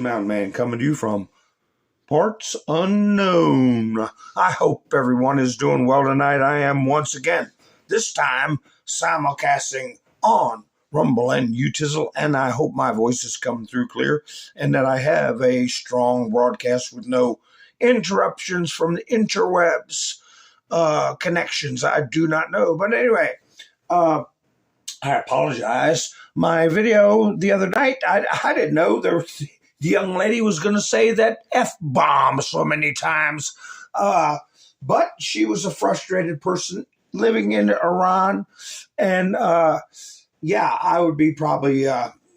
Mountain Man coming to you from parts unknown. I hope everyone is doing well tonight. I am once again, this time simulcasting on Rumble and Utizzle, and I hope my voice is coming through clear and that I have a strong broadcast with no interruptions from the interwebs connections. I do not know. But anyway, I apologize. My video the other night, I didn't know the young lady was going to say that F-bomb so many times. But she was a frustrated person living in Iran. And yeah, I would be probably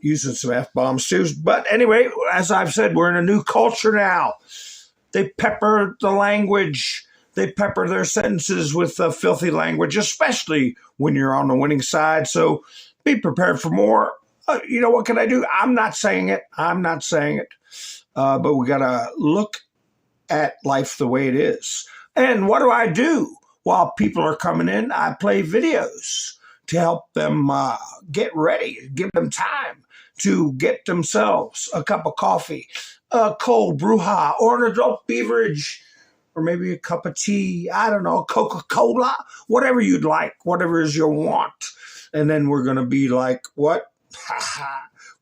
using some F-bombs too. But anyway, as I've said, we're in a new culture now. They pepper the language. They pepper their sentences with filthy language, especially when you're on the winning side. So be prepared for more. You know, what can I do? I'm not saying it. But we got to look at life the way it is. And what do? While people are coming in, I play videos to help them get ready, give them time to get themselves a cup of coffee, a cold bruja, or an adult beverage, or maybe a cup of tea, I don't know, Coca-Cola, whatever you'd like, whatever is your want. And then we're going to be like, what?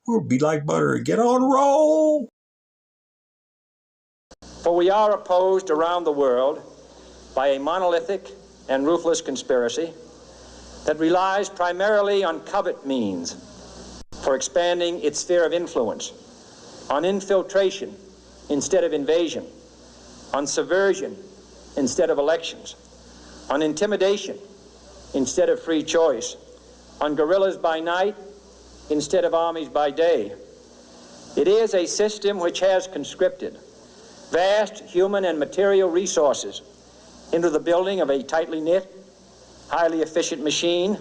We'll be like butter and get on roll. For we are opposed around the world by a monolithic and ruthless conspiracy that relies primarily on covert means for expanding its sphere of influence, on infiltration instead of invasion, on subversion instead of elections, on intimidation instead of free choice, on guerrillas by night instead of armies by day. It is a system which has conscripted vast human and material resources into the building of a tightly knit, highly efficient machine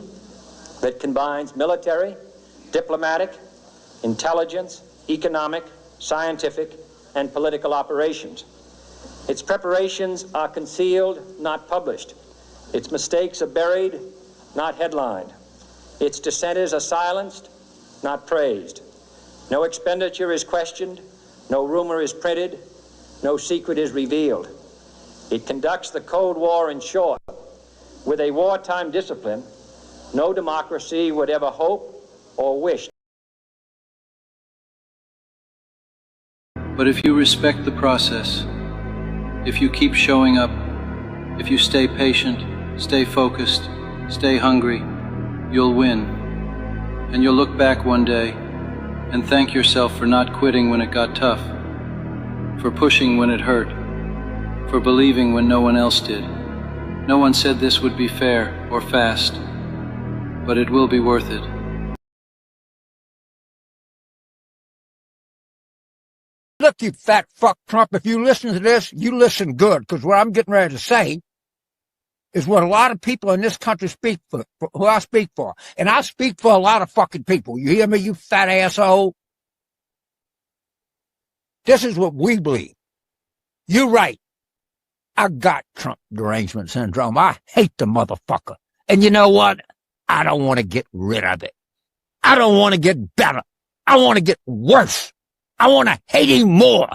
that combines military, diplomatic, intelligence, economic, scientific, and political operations. Its preparations are concealed, not published. Its mistakes are buried, not headlined. Its dissenters are silenced, not praised. No expenditure is questioned, no rumor is printed, no secret is revealed. It conducts the Cold War, in short, with a wartime discipline no democracy would ever hope or wish. But if you respect the process, if you keep showing up, if you stay patient, stay focused, stay hungry, you'll win. And you'll look back one day and thank yourself for not quitting when it got tough, for pushing when it hurt, for believing when no one else did. No one said this would be fair or fast, but it will be worth it. Look, you fat fuck Trump, if you listen to this, you listen good, because what I'm getting ready to say is what a lot of people in this country speak for, who I speak for. And I speak for a lot of fucking people. You hear me, you fat asshole? This is what we believe. You're right. I got Trump derangement syndrome. I hate the motherfucker. And you know what? I don't want to get rid of it. I don't want to get better. I want to get worse. I want to hate him more.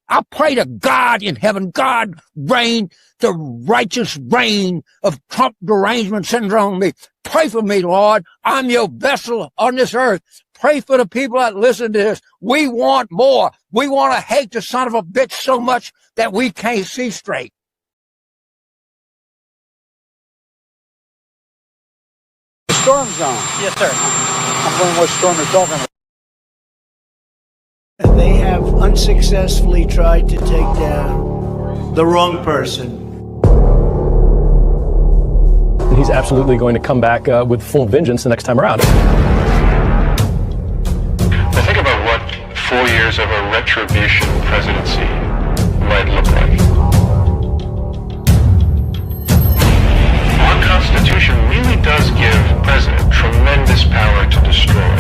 I pray to God in heaven, God reign the righteous reign of Trump derangement syndrome. Pray for me, Lord. I'm your vessel on this earth. Pray for the people that listen to this. We want more. We want to hate the son of a bitch so much that we can't see straight. The storm zone. Yes, sir. I'm wondering what storm they're talking about. They have unsuccessfully tried to take down the wrong person. And he's absolutely going to come back with full vengeance the next time around. Now think about what 4 years of a retribution presidency might look like. Our Constitution really does give the president tremendous power to destroy.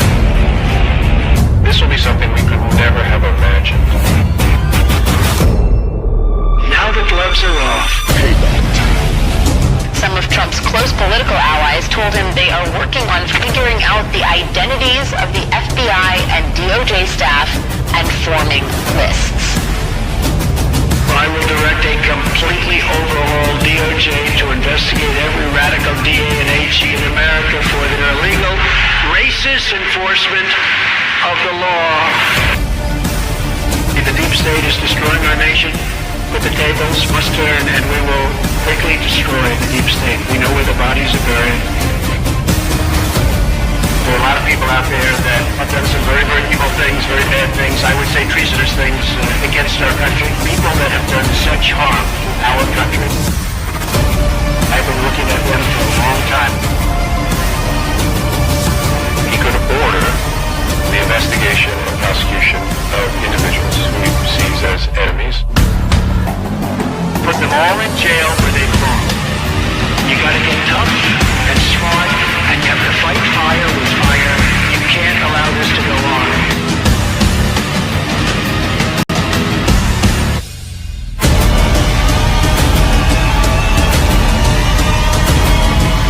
This will be something we could never have imagined. Now the gloves are off. Some of Trump's close political allies told him they are working on figuring out the identities of the FBI and DOJ staff and forming forming lists. I will direct a completely overhauled DOJ to investigate every radical DA and AG in America for their illegal, racist enforcement of the law. The deep state is destroying our nation, but the tables must turn, and we will quickly destroy the deep state. We know where the bodies are buried. There are a lot of people out there that have done some very, very evil things, very bad things, I would say treasonous things against our country. People that have done such harm to our country. I've been looking at them for a long time. He could order the investigation and prosecution of individuals who he perceives as enemies. Put them all in jail where they belong. You gotta get tough and smart, and you have to fight fire with fire. You can't allow this to go on.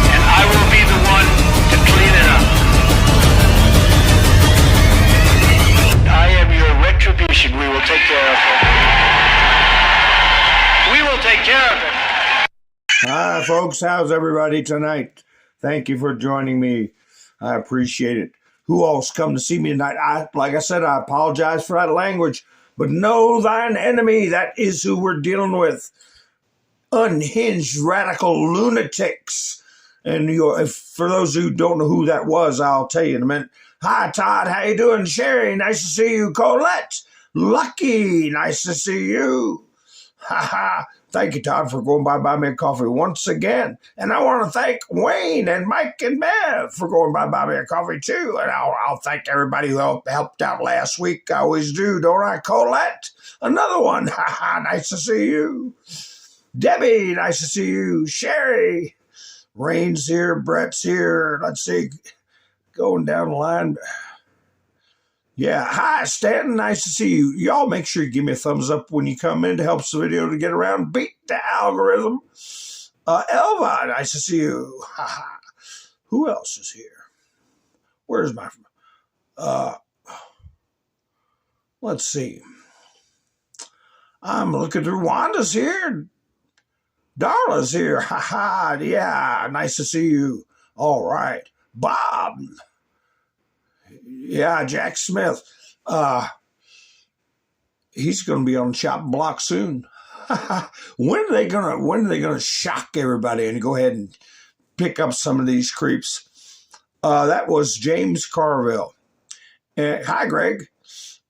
And I will be the one to clean it up. I am your retribution. We will take care of it. We will take care of it. Hi, folks. How's everybody tonight? Thank you for joining me. I appreciate it. Who else come to see me tonight? Like I said, I apologize for that language, but know thine enemy. That is who we're dealing with. Unhinged radical lunatics. And for those who don't know who that was, I'll tell you in a minute. Hi, Todd. How you doing? Sherry, nice to see you. Colette, Lucky, nice to see you. Ha ha. Thank you, Todd, for going by Buy Me a Coffee once again. And I want to thank Wayne and Mike and Bev for going by Buy Me a Coffee too. And I'll thank everybody who helped out last week. I always do, don't I, Colette? Another one. Ha ha. Nice to see you. Debbie, nice to see you. Sherry. Rain's here. Brett's here. Let's see. Going down the line. Yeah, hi, Stanton. Nice to see you. Y'all make sure you give me a thumbs up when you come in to help the video to get around. Beat the algorithm. Elva, nice to see you. Who else is here? Where's my... let's see. I'm looking through. Wanda's here. Darla's here. Yeah, nice to see you. All right. Bob. Yeah, Jack Smith. He's going to be on the chopping block soon. When are they gonna shock everybody and go ahead and pick up some of these creeps? That was James Carville. Hi, Greg.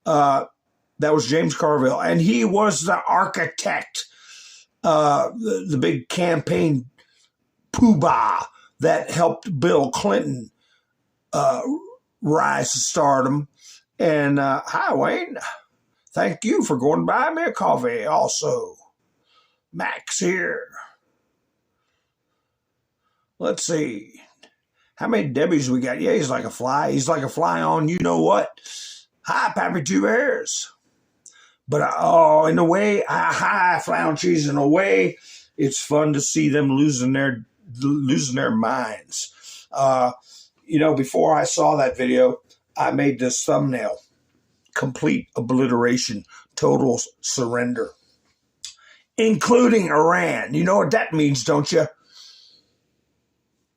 That was James Carville, and he was the architect, the big campaign poobah that helped Bill Clinton rise to stardom. And hi, Wayne. Thank you for going to buy me a coffee also. Max here. Let's see. How many Debbies we got? Yeah, he's like a fly. He's like a fly on you know what. Hi, Pappy Two Bears. But, in a way, hi, Fly on Cheese. In a way, it's fun to see them losing their minds. Before I saw that video, I made this thumbnail. Complete obliteration, total surrender, including Iran. You know what that means, don't you?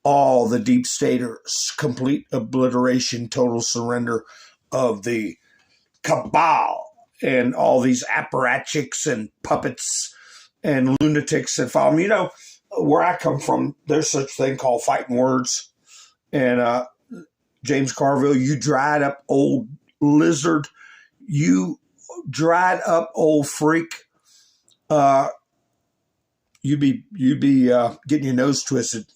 All the deep staters, complete obliteration, total surrender of the cabal and all these apparatchiks and puppets and lunatics that follow me. Where I come from, there's such a thing called fighting words. And James Carville, you dried up old lizard. You dried up old freak. You'd be getting your nose twisted.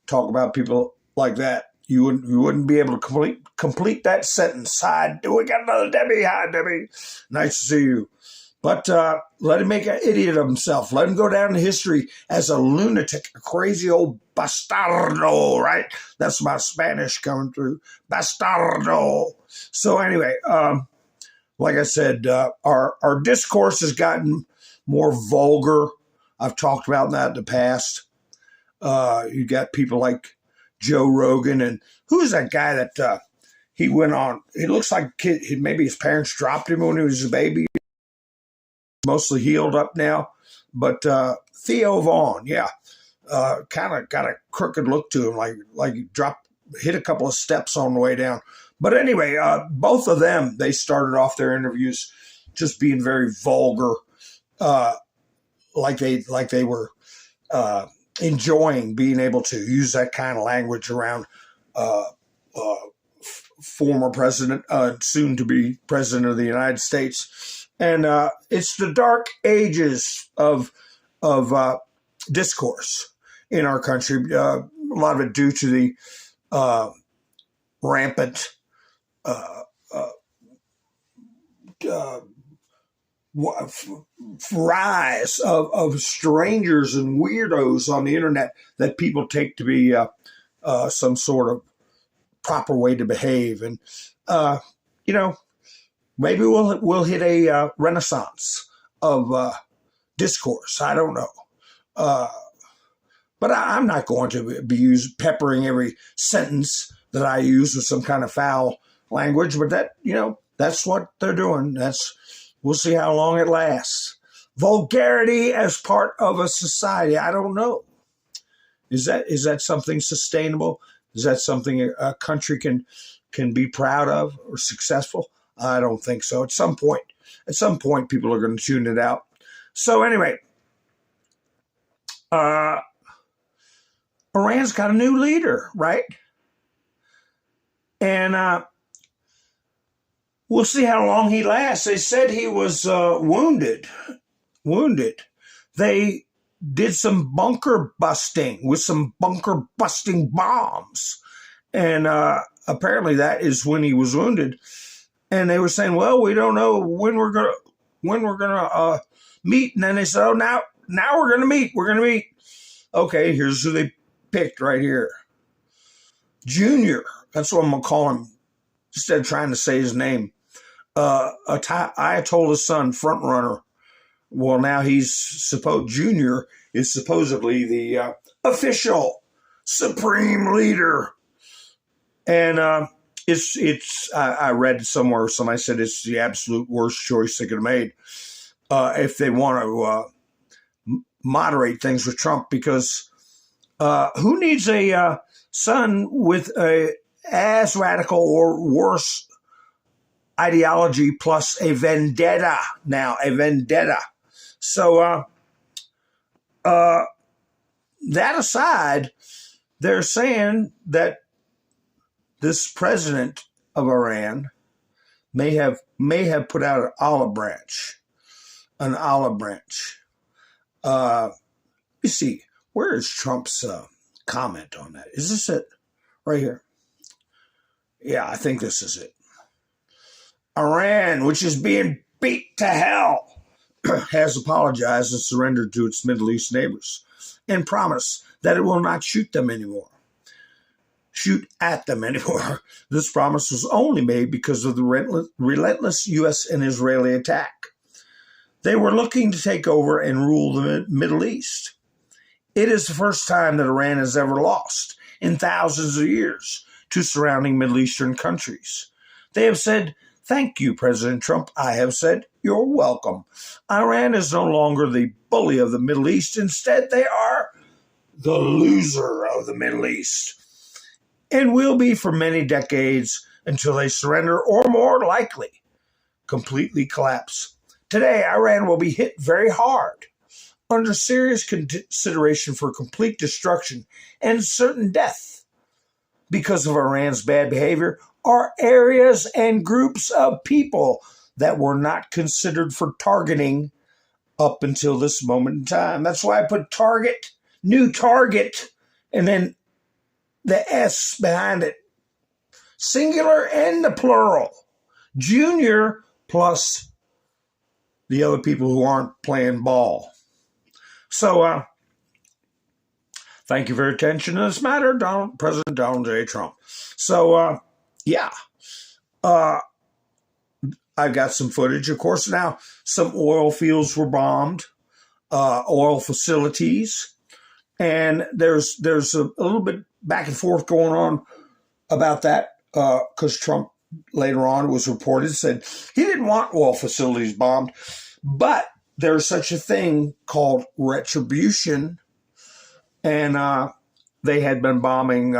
Talk about people like that. You wouldn't be able to complete that sentence. Hi, we got another Debbie. Hi, Debbie. Nice to see you. But let him make an idiot of himself. Let him go down in history as a lunatic, a crazy old bastardo, right? That's my Spanish coming through. Bastardo. So anyway, like I said, our discourse has gotten more vulgar. I've talked about that in the past. You got people like Joe Rogan, and who's that guy that he went on. It looks like maybe his parents dropped him when he was a baby. Mostly healed up now. But Theo Vaughn, yeah, kind of got a crooked look to him, like he hit a couple of steps on the way down. But anyway, both of them, they started off their interviews just being very vulgar, like they were enjoying being able to use that kind of language around former president, soon to be president of the United States. And it's the dark ages of discourse in our country. A lot of it due to the rampant rise of strangers and weirdos on the internet that people take to be some sort of proper way to behave. And maybe we'll hit a renaissance of discourse. I don't know. But I'm not going to be peppering every sentence that I use with some kind of foul language. But that's what they're doing. We'll see how long it lasts. Vulgarity as part of a society. I don't know. Is that something sustainable? Is that something a country can be proud of or successful? I don't think so. At some point, people are going to tune it out. So anyway, Iran's got a new leader, right? And we'll see how long he lasts. They said he was wounded. They did some bunker busting with some bunker busting bombs. And apparently that is when he was wounded. And they were saying, well, we don't know when we're gonna meet. And then they said, oh, now we're gonna meet. We're gonna meet. Okay, here's who they picked right here. Junior. That's what I'm gonna call him. Instead of trying to say his name. Ayatollah's son, front runner. Well, now Junior is supposedly the official supreme leader. And I read somewhere, somebody said it's the absolute worst choice they could have made if they want to moderate things with Trump, because who needs a son with a as radical or worse ideology plus a vendetta now, a vendetta. So that aside, they're saying that this president of Iran may have put out an olive branch. You see, where is Trump's comment on that? Is this it? Right here. Yeah, I think this is it. Iran, which is being beat to hell, has apologized and surrendered to its Middle East neighbors and promised that it will not shoot at them anymore. This promise was only made because of the relentless U.S. and Israeli attack. They were looking to take over and rule the Middle East. It is the first time that Iran has ever lost in thousands of years to surrounding Middle Eastern countries. They have said, thank you, President Trump. I have said, you're welcome. Iran is no longer the bully of the Middle East. Instead, they are the loser of the Middle East, and will be for many decades until they surrender or, more likely, completely collapse. Today, Iran will be hit very hard, under serious consideration for complete destruction and certain death because of Iran's bad behavior, are areas and groups of people that were not considered for targeting up until this moment in time. That's why I put target, new target, and then the S behind it. Singular and the plural. Junior plus the other people who aren't playing ball. So, thank you for your attention to this matter, President Donald J. Trump. So, yeah. I've got some footage. Of course, now some oil fields were bombed, oil facilities, and there's a little bit back and forth going on about that. because Trump later on, it was reported, said he didn't want oil facilities bombed, but there's such a thing called retribution, and they had been bombing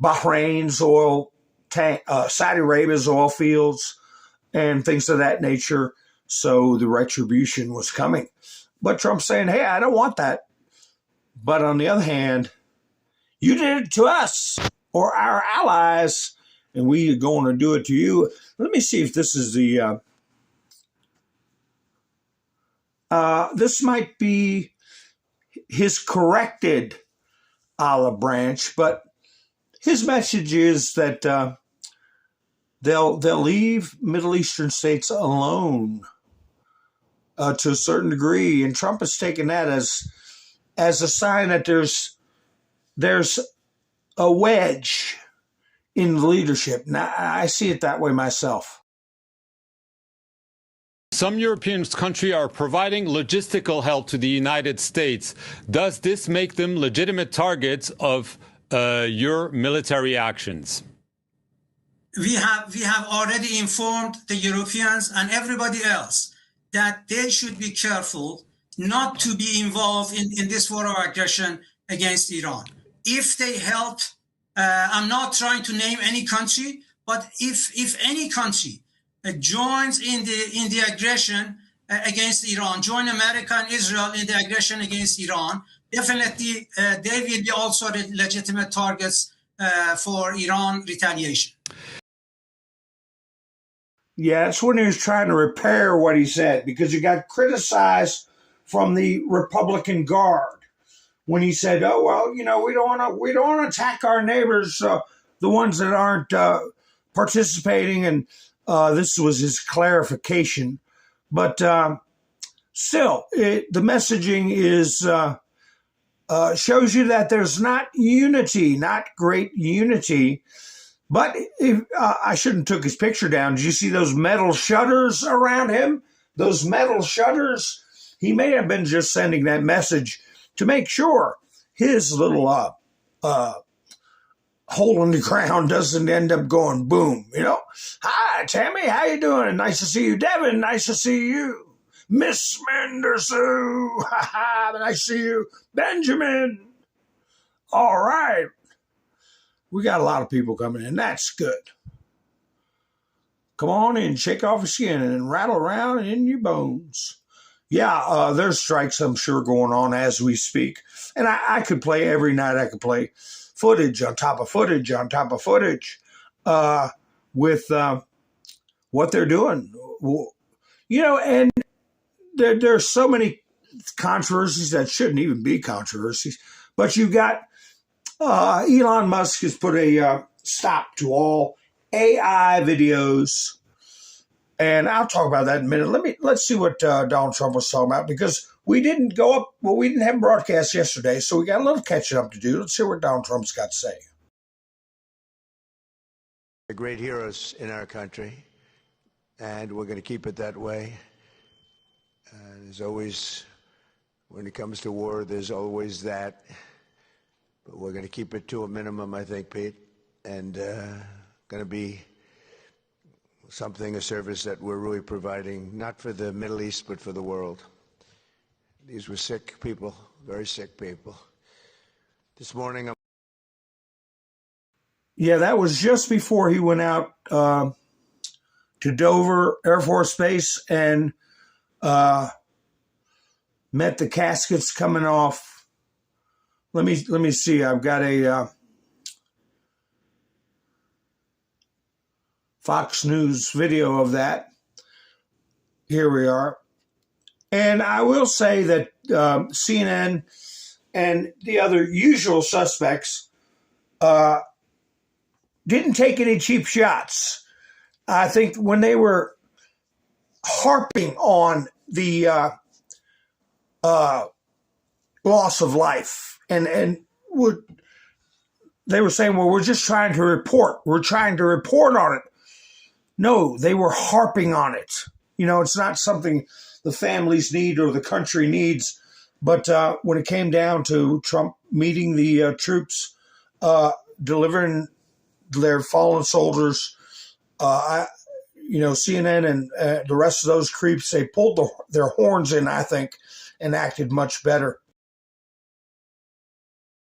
Bahrain's oil tank, Saudi Arabia's oil fields, and things of that nature. So the retribution was coming. But Trump's saying, hey, I don't want that. But on the other hand, you did it to us or our allies, and we are going to do it to you. Let me see if this is the... this might be his corrected olive branch, but his message is that they'll leave Middle Eastern states alone to a certain degree, and Trump has taken that as a sign that there's a wedge in the leadership. Now, I see it that way myself. Some European countries are providing logistical help to the United States. Does this make them legitimate targets of your military actions? We have already informed the Europeans and everybody else that they should be careful not to be involved in this war of aggression against Iran. If they help, I'm not trying to name any country, but if any country joins in the aggression against Iran, join America and Israel in the aggression against Iran, definitely they will be also legitimate targets for Iran retaliation. Yeah, that's when he was trying to repair what he said, because he got criticized from the Republican Guard when he said, "Oh well, we don't want to attack our neighbors, the ones that aren't participating." And this was his clarification, but still, the messaging is shows you that there's not unity, not great unity. But I shouldn't have took his picture down. Did you see those metal shutters around him? Those metal shutters? He may have been just sending that message to make sure his little hole in the ground doesn't end up going boom. Hi, Tammy, how you doing? Nice to see you. Devin, nice to see you. Miss Mendersu, nice to see you. Benjamin, all right. We got a lot of people coming in. That's good. Come on in, shake off your skin and rattle around in your bones. Yeah, there's strikes, I'm sure, going on as we speak. And I could play every night. I could play footage on top of footage on top of footage with what they're doing. And there's so many controversies that shouldn't even be controversies. But you've got Elon Musk has put a stop to all AI videos, and I'll talk about that in a minute. Let's see what Donald Trump was talking about, because we didn't have a broadcast yesterday, so we got a little catching up to do. Let's see what Donald Trump's got to say. The great heroes in our country, and we're going to keep it that way. There's always, when it comes to war, there's always that. But we're going to keep it to a minimum, I think, Pete, and going to be a service that we're really providing, not for the Middle East, but for the world. These were sick people, very sick people. This morning, Yeah, that was just before he went out to Dover Air Force Base and met the caskets coming off. Let me see. I've got a Fox News video of that. Here we are. And I will say that CNN and the other usual suspects didn't take any cheap shots. I think when they were harping on the loss of life, and they were saying, well, we're just trying to report. We're trying to report on it. No, they were harping on it. It's not something the families need or the country needs. But when it came down to Trump meeting the troops, delivering their fallen soldiers. CNN and the rest of those creeps, they pulled their horns in, I think, and acted much better.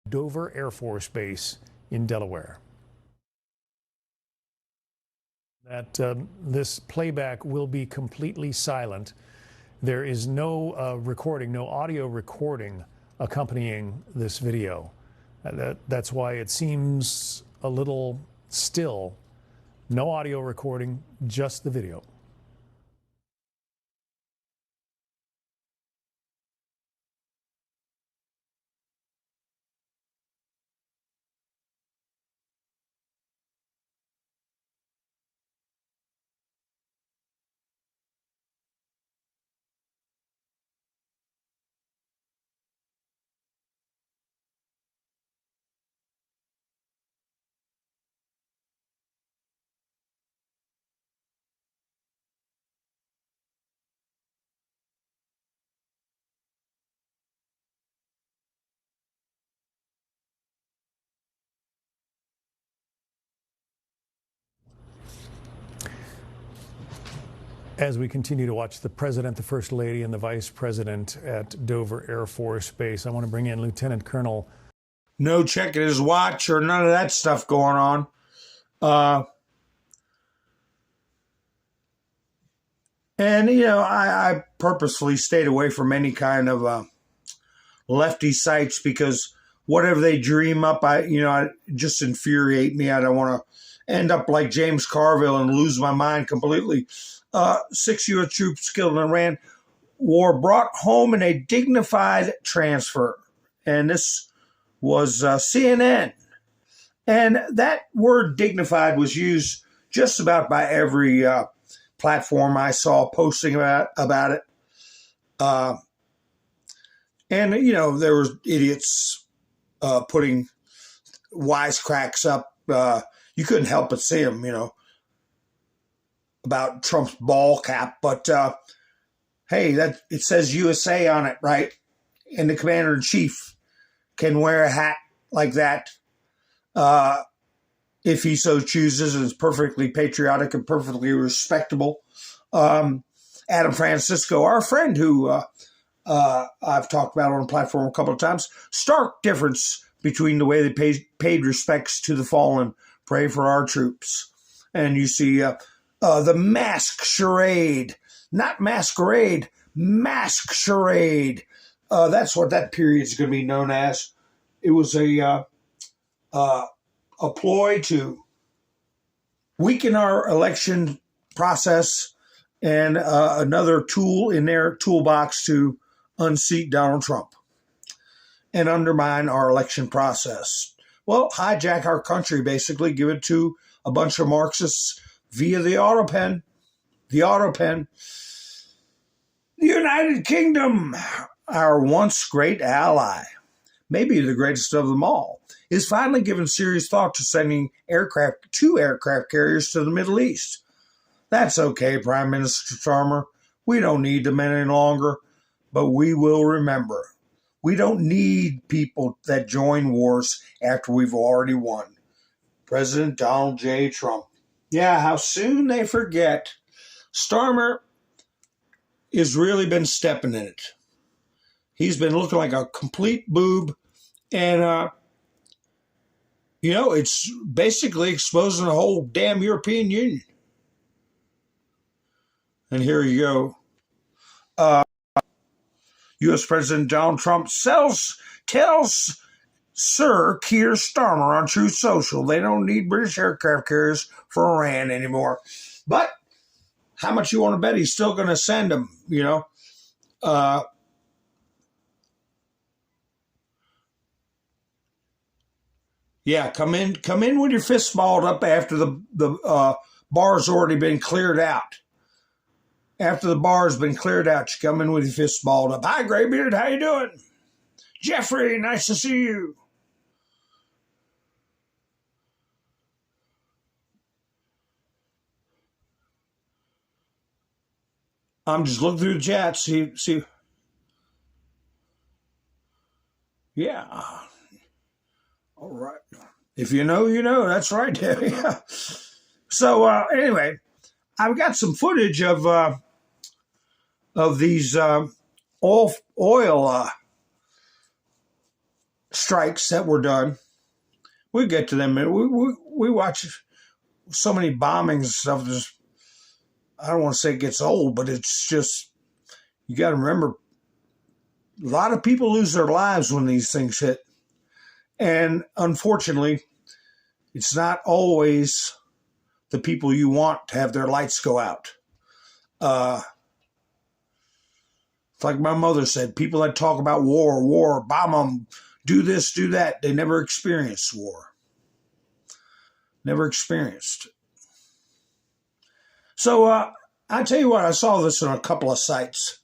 Dover Air Force Base in Delaware. That this playback will be completely silent. There is no recording, no audio recording accompanying this video. That's why it seems a little still. No audio recording, just the video. As we continue to watch the President, the First Lady, and the Vice President at Dover Air Force Base, I want to bring in Lieutenant Colonel. No checking his watch or none of that stuff going on. And, I purposefully stayed away from any kind of lefty sites because whatever they dream up, I just infuriate me. I don't want to end up like James Carville and lose my mind completely. 6 U.S. troops killed in Iran war brought home in a dignified transfer. And this was CNN. And that word dignified was used just about by every platform I saw posting about it. And, there was idiots putting wisecracks up. You couldn't help but see them, about Trump's ball cap. But, hey, it says USA on it, right? And the commander-in-chief can wear a hat like that if he so chooses, and is perfectly patriotic and perfectly respectable. Adam Francisco, our friend who I've talked about on the platform a couple of times, stark difference between the way they paid respects to the fallen, pray for our troops. And you see the mask charade, not masquerade, mask charade. That's what that period is going to be known as. It was a ploy to weaken our election process and another tool in their toolbox to unseat Donald Trump and undermine our election process. Well, hijack our country, basically, give it to a bunch of Marxists via the auto pen. The auto pen. The United Kingdom, our once great ally, maybe the greatest of them all, is finally given serious thought to sending two aircraft carriers to the Middle East. That's okay, Prime Minister Starmer. We don't need them any longer, but we will remember. We don't need people that join wars after we've already won. President Donald J. Trump. Yeah, how soon they forget. Starmer has really been stepping in it. He's been looking like a complete boob, and it's basically exposing the whole damn European Union. And here you go. U.S. President Donald Trump tells Sir Keir Starmer on Truth Social they don't need British aircraft carriers for Iran anymore. But how much you want to bet he's still going to send them, Yeah, come in with your fist balled up after the bar's already been cleared out. After the bar's been cleared out, you come in with your fist balled up. Hi, Graybeard, how you doing? Jeffrey, nice to see you. I'm just looking through the chat, see. Yeah. All right. If you know, you know. That's right, Debbie. So anyway, I've got some footage of these oil strikes that were done. We get to them. We watch so many bombings and stuff. Just, I don't want to say it gets old, but it's just, you got to remember, a lot of people lose their lives when these things hit. And unfortunately, it's not always the people you want to have their lights go out. It's like my mother said, people that talk about war, bomb them, do this, do that, they never experienced war. Never experienced. So I tell you what, I saw this on a couple of sites.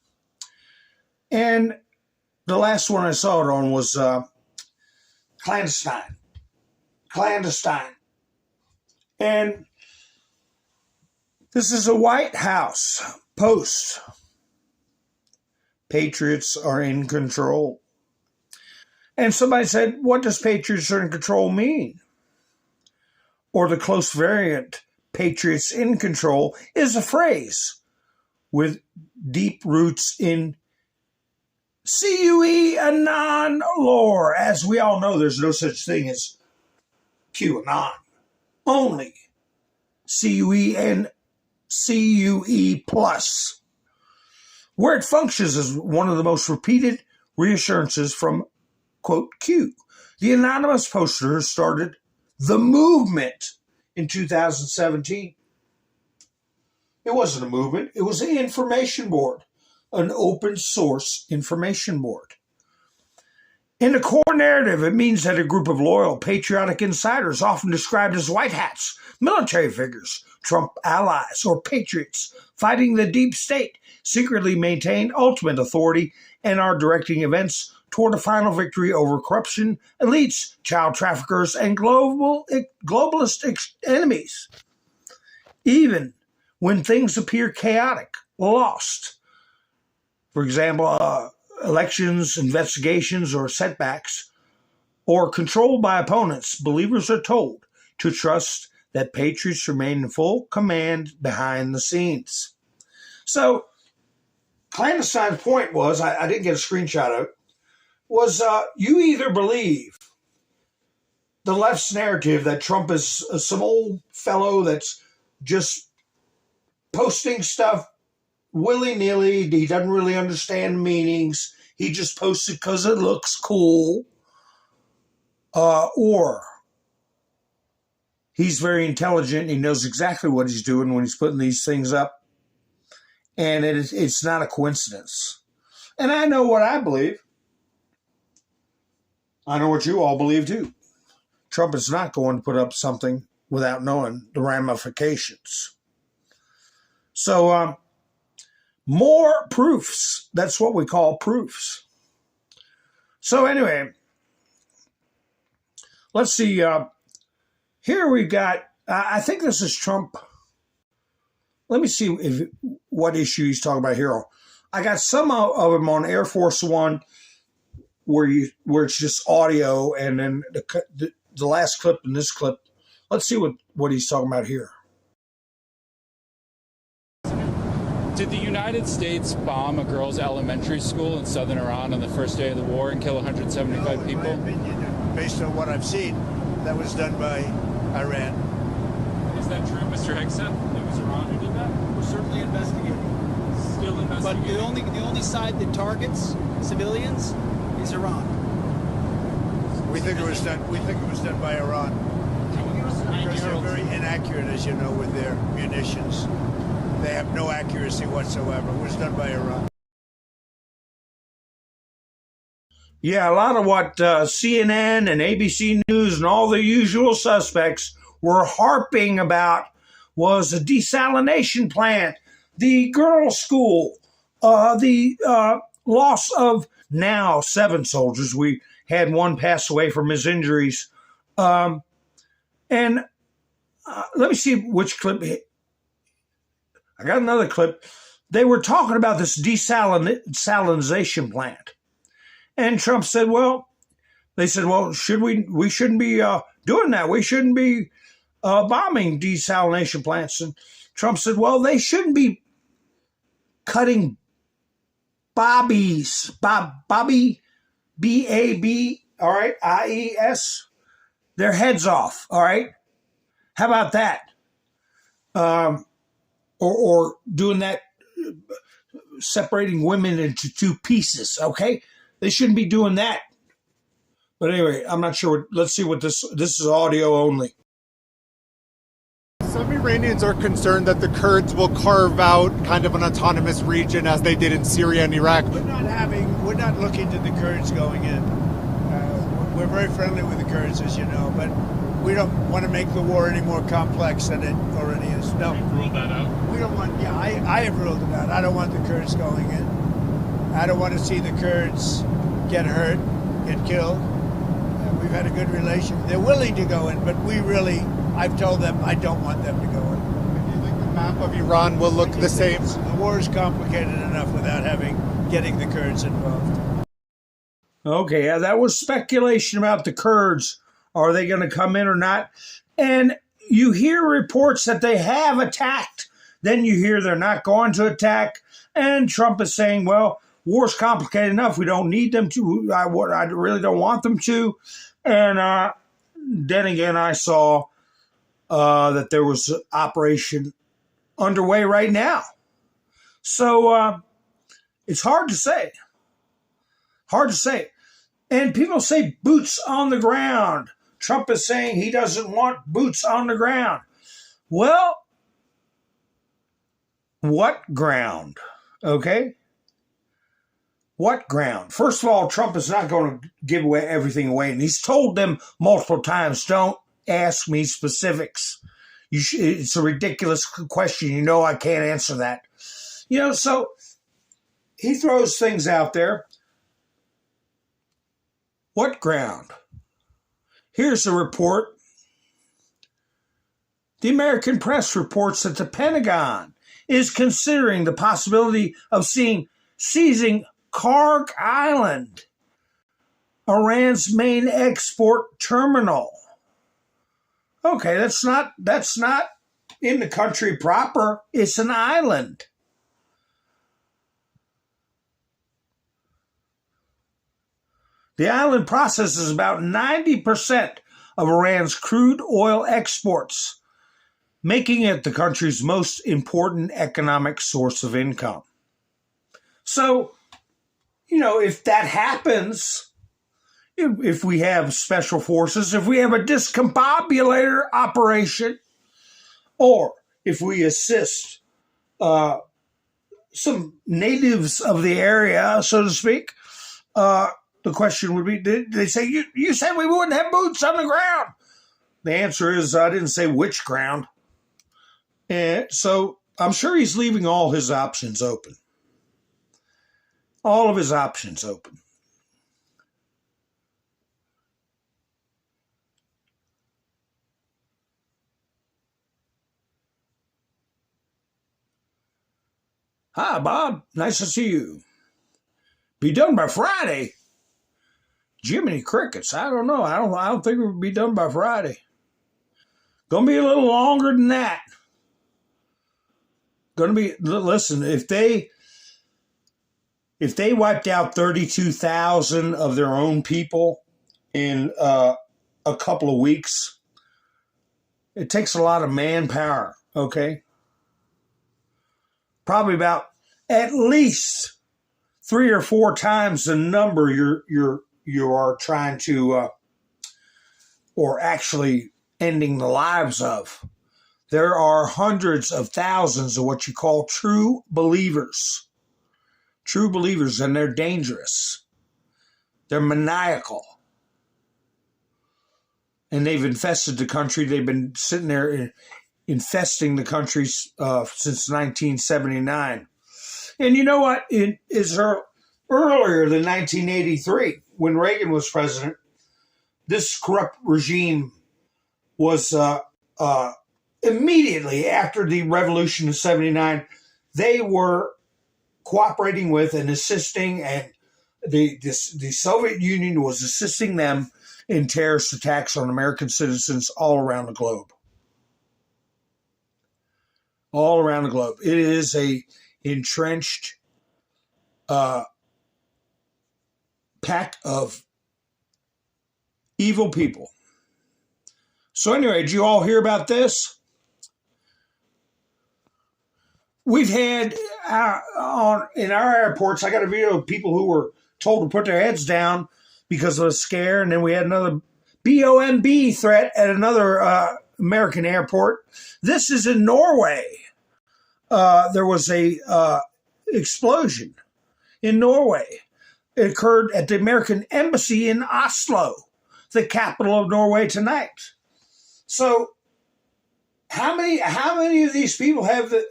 And the last one I saw it on was Clandestine. And this is a White House post. Patriots are in control. And somebody said, what does Patriots are in control mean? Or the close variant, Patriots in control, is a phrase with deep roots in CUE Anon lore. As we all know, there's no such thing as QAnon. Only CUE and CUE plus, where it functions as one of the most repeated reassurances from, quote, Q. The anonymous poster started the movement in 2017. It wasn't a movement. It was an information board, an open source information board. In the core narrative, it means that a group of loyal, patriotic insiders, often described as white hats, military figures, Trump allies, or patriots fighting the deep state, secretly maintain ultimate authority and are directing events toward a final victory over corruption, elites, child traffickers, and globalist enemies. Even when things appear chaotic, lost. For example, elections, investigations, or setbacks, or controlled by opponents, believers are told to trust that patriots remain in full command behind the scenes. So, Clandestine's point was, I didn't get a screenshot of it, was you either believe the left's narrative that Trump is some old fellow that's just posting stuff willy-nilly, he doesn't really understand meanings, he just posts it because it looks cool, or he's very intelligent, he knows exactly what he's doing when he's putting these things up, and it's not a coincidence. And I know what I believe. I know what you all believe too. Trump is not going to put up something without knowing the ramifications. So, more proofs. That's what we call proofs. So anyway, let's see. Here we've got, I think this is Trump. Let me see what issue he's talking about here. I got some of them on Air Force One where it's just audio, and then the last clip and this clip. Let's see what he's talking about here. Did the United States bomb a girls' elementary school in southern Iran on the first day of the war and kill 175 people? Based on what I've seen, that was done by Iran. Is that true, Mr. Higson? It was Iran who did that? We're certainly investigating. Still investigating. But the only side that targets civilians is Iran. We think it was done. We think it was done by Iran. Because they're very inaccurate, as you know, with their munitions. They have no accuracy whatsoever. It was done by Iran. Yeah, a lot of what CNN and ABC News and all the usual suspects were harping about was a desalination plant, the girls' school, the loss of now 7 soldiers. We had one pass away from his injuries. And let me see which clip. I got another clip. They were talking about this desalination plant. And Trump said, well, they said, well, we shouldn't be doing that. We shouldn't be bombing desalination plants. And Trump said, well, they shouldn't be cutting Bobby, B-A-B, all right, I-E-S, their heads off, all right? How about that? Or doing that, separating women into two pieces, okay? They shouldn't be doing that. But anyway, I'm not sure. Let's see what this is audio only. Some Iranians are concerned that the Kurds will carve out kind of an autonomous region as they did in Syria and Iraq. We're not looking to the Kurds going in. We're very friendly with the Kurds, as you know, but we don't want to make the war any more complex than it already is. No. You've ruled that out? We don't want, I have ruled it out. I don't want the Kurds going in. I don't want to see the Kurds get hurt, get killed. We've had a good relation. They're willing to go in, but I've told them I don't want them to go in. Do you think the map of Iran will look the same? The war is complicated enough without getting the Kurds involved. Okay, that was speculation about the Kurds. Are they going to come in or not? And you hear reports that they have attacked. Then you hear they're not going to attack. And Trump is saying, well, war's complicated enough. We don't need them to. I really don't want them to. And then again, I saw that there was an operation underway right now. So it's hard to say. Hard to say. And people say boots on the ground. Trump is saying he doesn't want boots on the ground. Well, what ground? Okay? What ground? First of all, Trump is not going to give everything away. And he's told them multiple times, don't ask me specifics. It's a ridiculous question. You know I can't answer that. So he throws things out there. What ground? Here's a report. The American press reports that the Pentagon is considering the possibility of seizing Karg Island, Iran's main export terminal. Okay, that's not in the country proper. It's an island. The island processes about 90% of Iran's crude oil exports, making it the country's most important economic source of income. So, if that happens, if we have special forces, if we have a discombobulator operation, or if we assist some natives of the area, so to speak, the question would be, did they say, you said we wouldn't have boots on the ground? The answer is, I didn't say which ground. And so I'm sure he's leaving all his options open. All of his options open. Hi, Bob. Nice to see you. Be done by Friday. Jiminy crickets. I don't know. I don't think it would be done by Friday. Gonna be a little longer than that. Listen, if they wiped out 32,000 of their own people in a couple of weeks, it takes a lot of manpower, okay? Probably about at least 3 or 4 times the number you are trying to, or actually ending the lives of. There are hundreds of thousands of what you call true believers. True believers, and they're dangerous. They're maniacal. And they've infested the country. They've been sitting there infesting the country since 1979. And you know what? It is earlier than 1983, when Reagan was president, this corrupt regime was immediately after the revolution of 79, they were cooperating with and assisting, and the Soviet Union was assisting them in terrorist attacks on American citizens all around the globe. All around the globe. It is a entrenched pack of evil people. So anyway, did you all hear about this? We've had in our airports, I got a video of people who were told to put their heads down because of a scare, and then we had another BOMB threat at another American airport. This is in Norway. There was a explosion in Norway. It occurred at the American Embassy in Oslo, the capital of Norway, tonight. So, how many of these people have they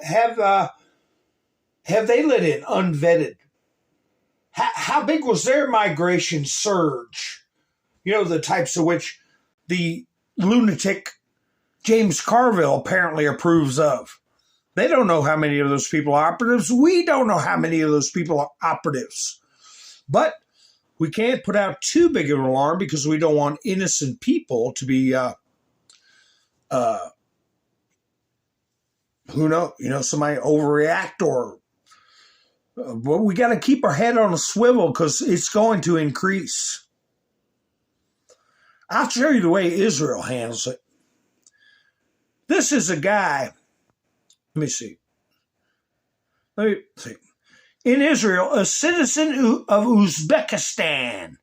let in unvetted? How big was their migration surge? You know, the types of which the lunatic James Carville apparently approves of. They don't know how many of those people are operatives. We don't know how many of those people are operatives. But we can't put out too big of an alarm because we don't want innocent people to be, who knows, somebody overreact or, but we got to keep our head on a swivel because it's going to increase. I'll show you the way Israel handles it. This is a guy, let me see. In Israel, a citizen of Uzbekistan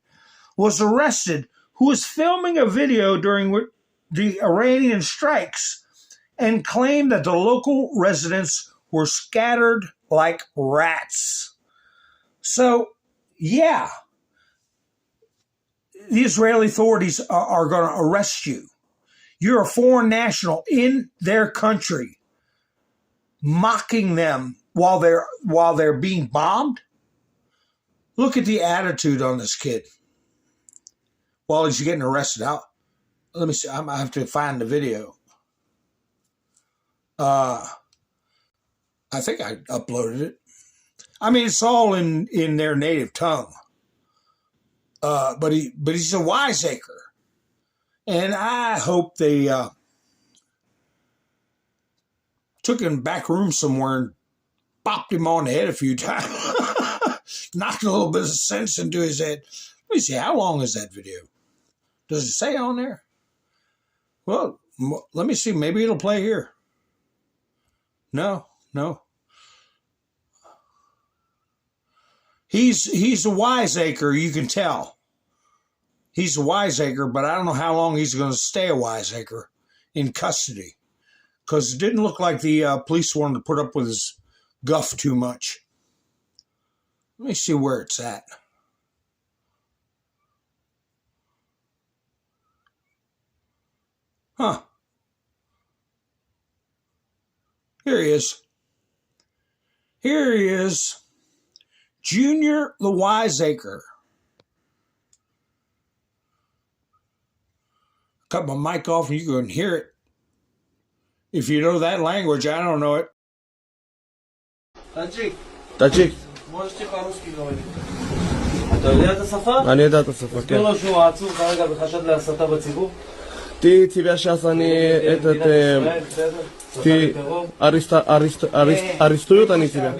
was arrested who was filming a video during the Iranian strikes and claimed that the local residents were scattered like rats. So, yeah, the Israeli authorities are going to arrest you. You're a foreign national in their country, mocking them while they're being bombed. Look at the attitude on this kid while he's getting arrested. Let me see. I have to find the video. I think I uploaded it. I mean, it's all in their native tongue. But he's a wiseacre. And I hope they took him back room somewhere and bopped him on the head a few times. Knocked a little bit of sense into his head. Let me see, how long is that video? Does it say on there? Well, let me see. Maybe it'll play here. No. He's a wiseacre, you can tell. He's a wiseacre, but I don't know how long he's going to stay a wiseacre in custody. Because it didn't look like the police wanted to put up with his guff too much. Let me see where it's at. Huh. Here he is. Here he is. Junior the Wiseacre. Cut my mic off and you can hear it. If you know that language, I don't know it. טאג'יק. אתה יודע את השפה? אני יודע את השפה, כן. תסביר לו שהוא עצור כרגע בחשד להסתה בציבור? Ти бяшас они ты арестуют они тебя.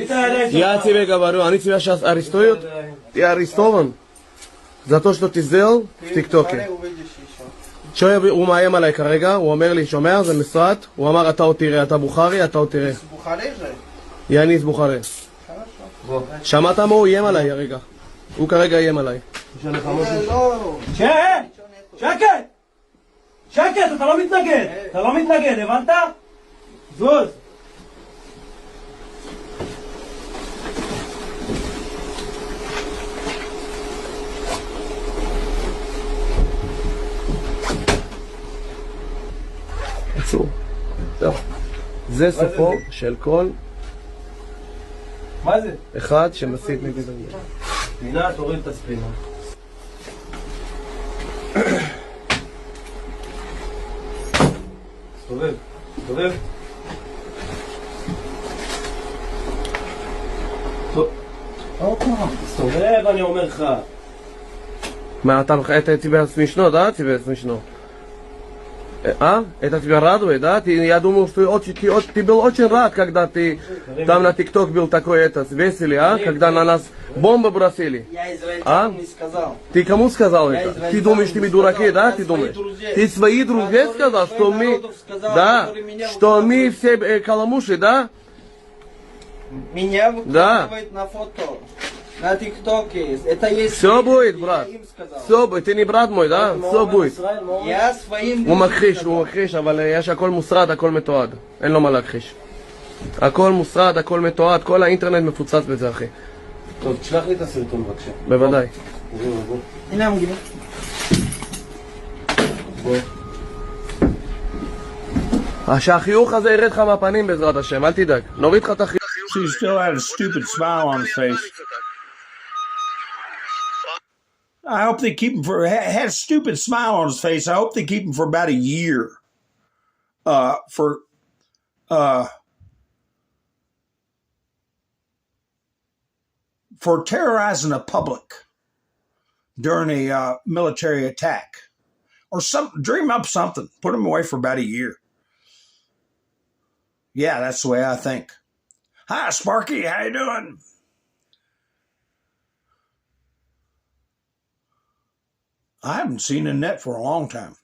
Я тебе говорю, они тебя сейчас арестуют. Ты арестован за то, что ты сделал в ТикТоке. הוא מאיים עליי כרגע, הוא אומר לי, שומע, זה משרד, הוא אמר, אתה עוד תראה, אתה בוחרי, אתה עוד תראה. יאניס בוחרי. שמעת מה הוא איים עליי הרגע? הוא כרגע איים עליי. שקט! שקט, אתה לא מתנגד! אתה לא מתנגד, הבנת? זוז! עצור. זהו. זה סופו של כל מה זה? אחד שמסית נגד המדינה. מינה, תוריד את הספינה. סתובב, סתובב. סתובב, אני אומר לך. Это тебя смешно, да? Тебе смешно? Это тебя радует, да? Я думал, что ты был очень рад, когда ты там на ТикТок был такой веселый, когда на нас бомбы бросили. Я израильтянам не сказал. Ты кому сказал это? Ты думаешь, ты мы дураки, да? Ты думаешь? Ты свои друзья сказал, что мы... Да, что мы все каламуши, да? Меня выкладывают на фото. На ТикТоке. Это есть... Все будет, брат. Все будет. Ты не брат мой, да? Все будет. Я своим... הוא מכחיש, אבל יש הכל מוסרד, הכל מתועד. אין לו מה להכחיש. הכל מוסרד, הכל מתועד, כל האינטרנט מפוצץ בזה, אחי. טוב, תשלח לי את הסרטון בבקשה. בוודאי. הנה המגילה. שהחיוך הזה ירד לך מהפנים בעזרת השם, אל תדאג. נוריד לך את החיוך. She still had a stupid smile on his face. I hope they keep him for, had a stupid smile on his face. I hope they keep him for about a year. For terrorizing the public during a military attack. Or dream up something. Put him away for about a year. Yeah, that's the way I think. Hi, Sparky. How you doing? I haven't seen Annette for a long time.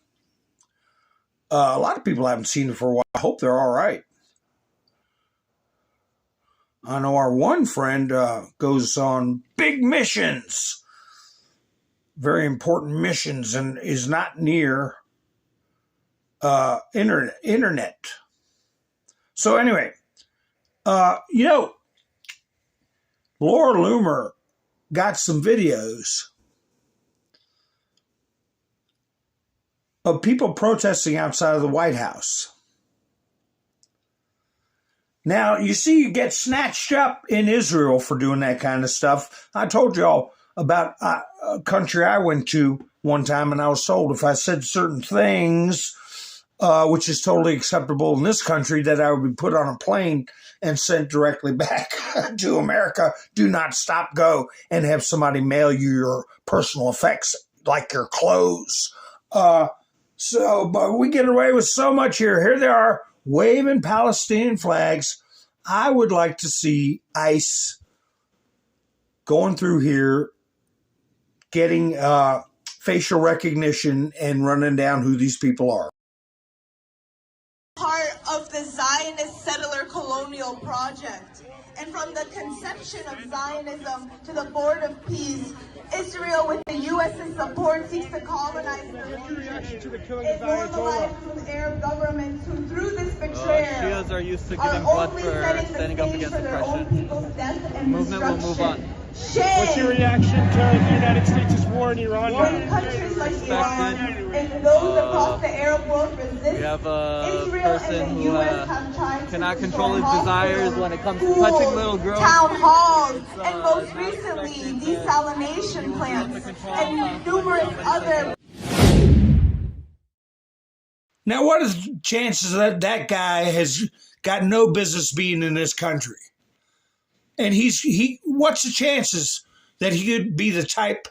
A lot of people haven't seen her for a while. I hope they're all right. I know our one friend goes on big missions, very important missions, and is not near internet. So anyway, Laura Loomer got some videos of people protesting outside of the White House. Now, you see, you get snatched up in Israel for doing that kind of stuff. I told y'all about a country I went to one time, and I was told if I said certain things, which is totally acceptable in this country, that I would be put on a plane and sent directly back to America. Do not stop, go, and have somebody mail you your personal effects, like your clothes. But we get away with so much here. Here they are, waving Palestinian flags. I would like to see ICE going through here, getting facial recognition and running down who these people are. Part of the Zionist settler colonial project. And from the conception of Zionism to the Board of Peace, Israel, with the U.S.'s support, seeks to colonize the region. It normalizes with Arab governments who, through this betrayal, Shias are used to giving blood for standing up against oppression. Movement will move on. What's your reaction to the United States' war in Iran? When countries like Iran and those across the Arab world resist, we have a Israel person and the who U.S. have tried cannot to control his destroy desires when it comes to schools, touching little girls. town halls, and most recently desalination plants and numerous other. Now, what is the chances that guy has got no business being in this country? And what's the chances that he could be the type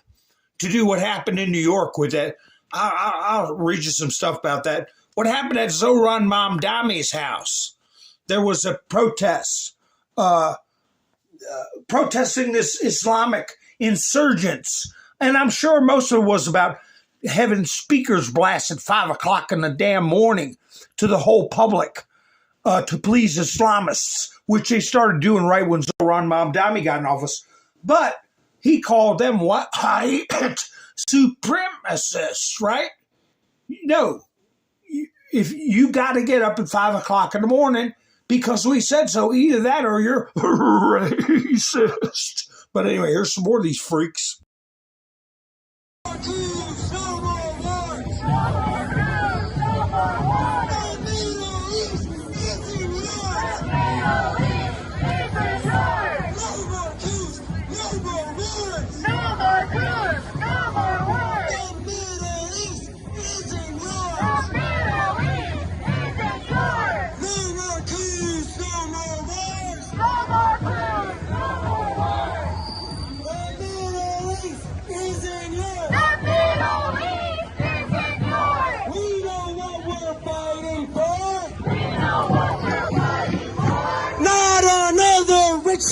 to do what happened in New York with that? I'll read you some stuff about that. What happened at Zohran Mamdami's house? There was a protest, protesting this Islamic insurgents. And I'm sure most of it was about having speakers blast at 5 o'clock in the damn morning to the whole public to please Islamists, which they started doing right when Zohran Mamdami got in office. But he called them what? Supremacists, right? No. If you got to get up at 5 o'clock in the morning because we said so, either that or you're racist. But anyway, here's some more of these freaks.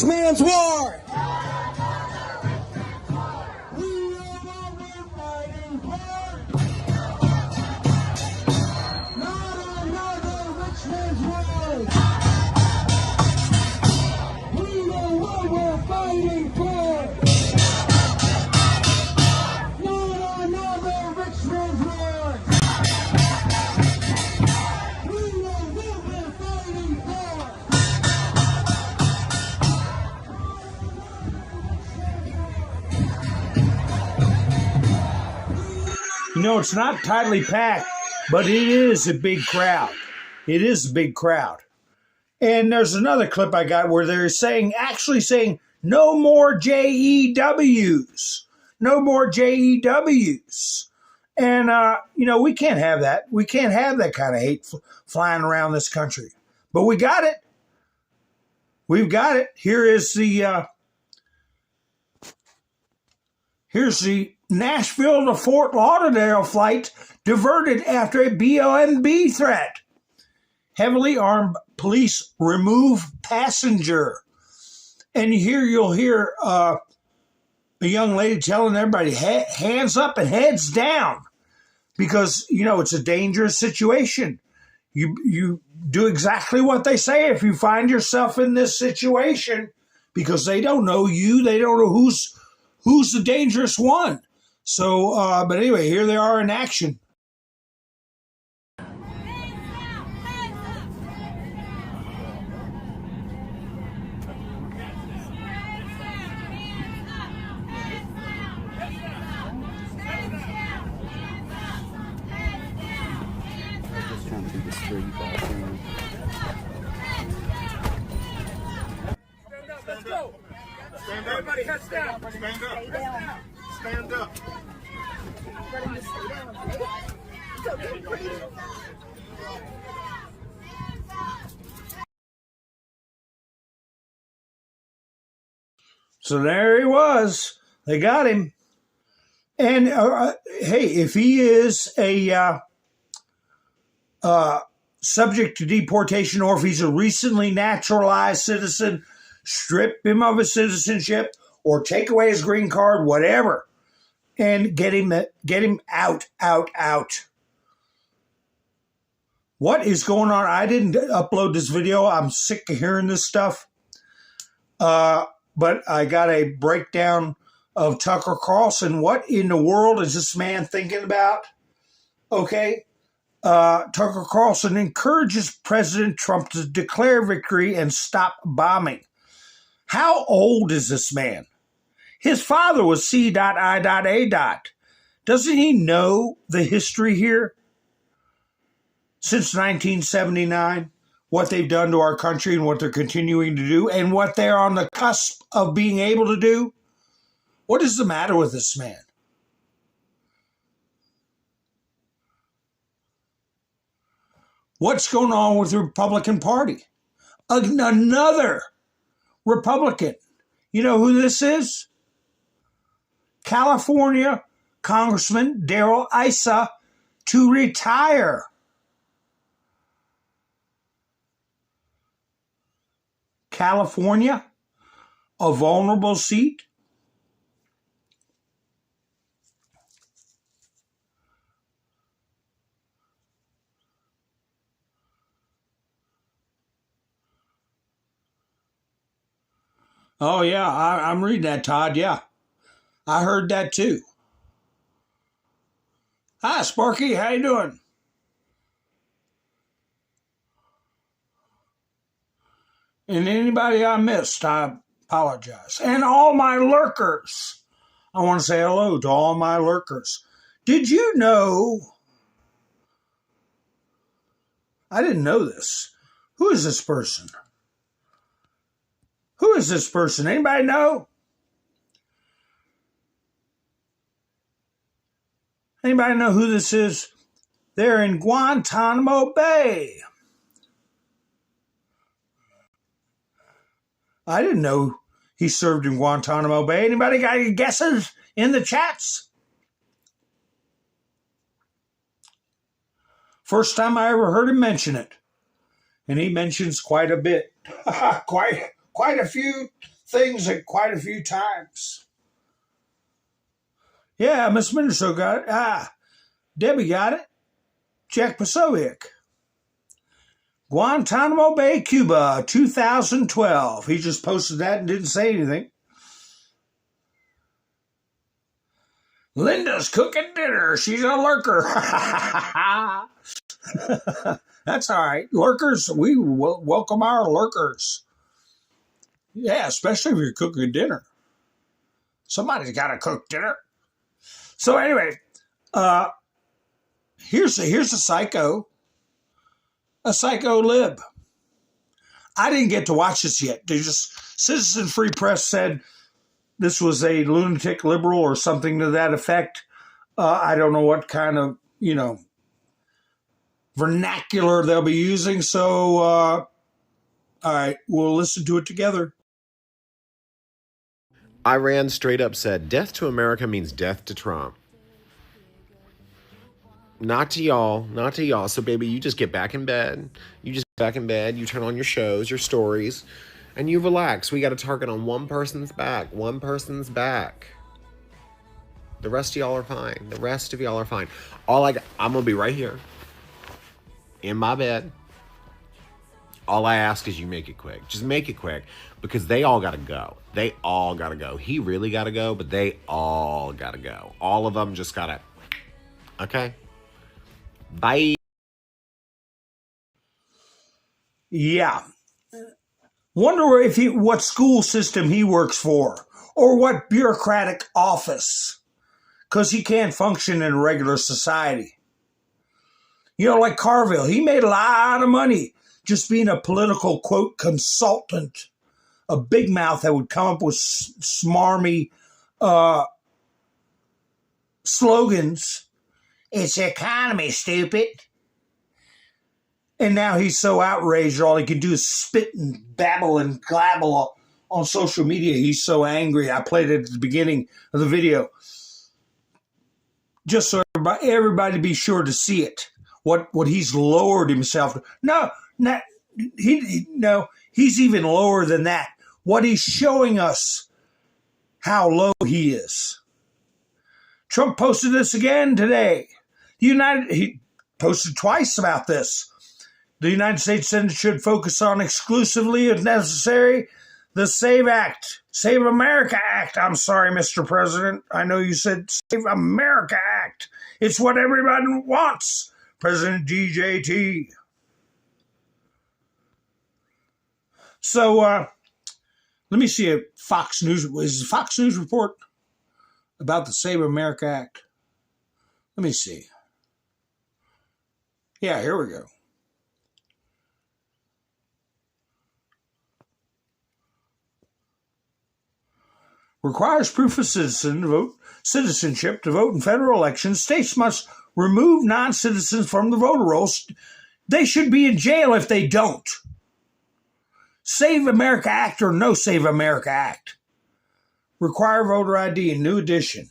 rich man's war. You know, it's not tightly packed, but it is a big crowd. It is a big crowd. And there's another clip I got where they're actually saying, no more JEWs. No more JEWs. And, you know, we can't have that. We can't have that kind of hate flying around this country. But we got it. We've got it. Here's the Nashville to Fort Lauderdale flight diverted after a BLM threat. Heavily armed police remove passenger. And here you'll hear a young lady telling everybody, hands up and heads down. Because, you know, it's a dangerous situation. You do exactly what they say if you find yourself in this situation, because they don't know you. They don't know who's the dangerous one. So, but anyway, here they are in action. Just trying to be discreet bathroom. Let's go. Stand up. Everybody heads down. Stand up. Stay down. Stand up. So there he was. They got him. And hey, if he is a subject to deportation, or if he's a recently naturalized citizen, strip him of his citizenship or take away his green card, whatever, and get him out. What is going on? I didn't upload this video. I'm sick of hearing this stuff. But I got a breakdown of Tucker Carlson. What in the world is this man thinking about? Okay. Tucker Carlson encourages President Trump to declare victory and stop bombing. How old is this man? His father was C.I.A. Doesn't he know the history here? Since 1979, what they've done to our country and what they're continuing to do and what they're on the cusp of being able to do? What is the matter with this man? What's going on with the Republican Party? Another Republican. You know who this is? California Congressman Darrell Issa to retire. California, a vulnerable seat. Oh, yeah, I'm reading that, Todd. Yeah, I heard that too. Hi, Sparky. How you doing? And anybody I missed, I apologize. And all my lurkers. I want to say hello to all my lurkers. Did you know? I didn't know this. Who is this person? Who is this person? Anybody know? Anybody know who this is? They're in Guantanamo Bay. I didn't know he served in Guantanamo Bay. Anybody got any guesses in the chats? First time I ever heard him mention it. And he mentions quite a bit. quite a few things at quite a few times. Yeah, Miss Minnesota got it. Debbie got it. Jack Pasovic. Guantanamo Bay, Cuba, 2012. He just posted that and didn't say anything. Linda's cooking dinner. She's a lurker. That's all right. Lurkers, we welcome our lurkers. Yeah, especially if you're cooking dinner. Somebody's got to cook dinner. So anyway, here's a psycho lib. I didn't get to watch this yet. Citizen Free Press said this was a lunatic liberal or something to that effect. I don't know what kind of, vernacular they'll be using. So, all right, we'll listen to it together. Iran straight up said, death to America means death to Trump. Not to y'all. So, baby, you just get back in bed. You turn on your shows, your stories, and you relax. We got a target on one person's back. The rest of y'all are fine. I'm going to be right here in my bed. All I ask is you make it quick. Just make it quick because they all got to go. He really got to go, but they all got to go. All of them just got to. Okay. Bye. Yeah. Wonder what school system he works for or what bureaucratic office, because he can't function in a regular society. Like Carville, he made a lot of money just being a political, quote, consultant, a big mouth that would come up with smarmy slogans. It's the economy, stupid. And now he's so outraged, all he can do is spit and babble and glabble on social media. He's so angry. I played it at the beginning of the video. Just so everybody be sure to see it. What he's lowered himself. No, he's even lower than that. What he's showing us how low he is. Trump posted this again today. He posted twice about this. The United States Senate should focus on exclusively, if necessary, the Save America Act. I'm sorry, Mr. President. I know you said Save America Act. It's what everybody wants. President DJT. So, let me see a Fox News report about the Save America Act. Let me see. Yeah, here we go. Requires proof of citizenship to vote in federal elections. States must remove non-citizens from the voter rolls. They should be in jail if they don't. Save America Act or no Save America Act. Require voter ID in new edition.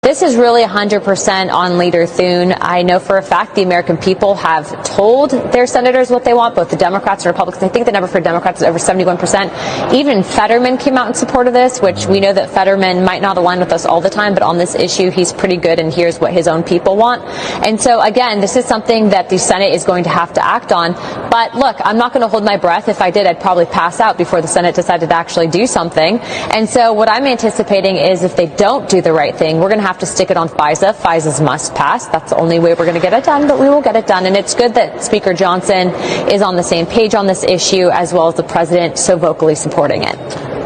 This is really 100% on Leader Thune. I know for a fact the American people have told their senators what they want, both the Democrats and Republicans. I think the number for Democrats is over 71%. Even Fetterman came out in support of this, which we know that Fetterman might not align with us all the time, but on this issue, he's pretty good, and here's what his own people want. And so, again, this is something that the Senate is going to have to act on. But look, I'm not going to hold my breath. If I did, I'd probably pass out before the Senate decided to actually do something. And so what I'm anticipating is if they don't do the right thing, we're going to have to stick it on FISA. FISA's must pass. That's the only way we're going to get it done, but we will get it done. And it's good that Speaker Johnson is on the same page on this issue, as well as the president so vocally supporting it.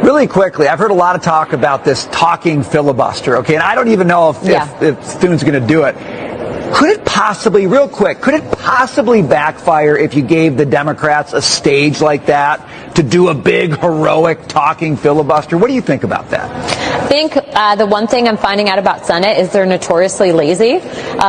Really quickly, I've heard a lot of talk about this talking filibuster, okay? And I don't even know if Thune's going to do it. Could it possibly backfire if you gave the Democrats a stage like that to do a big, heroic talking filibuster? What do you think about that? I think the one thing I'm finding out about Senate is they're notoriously lazy,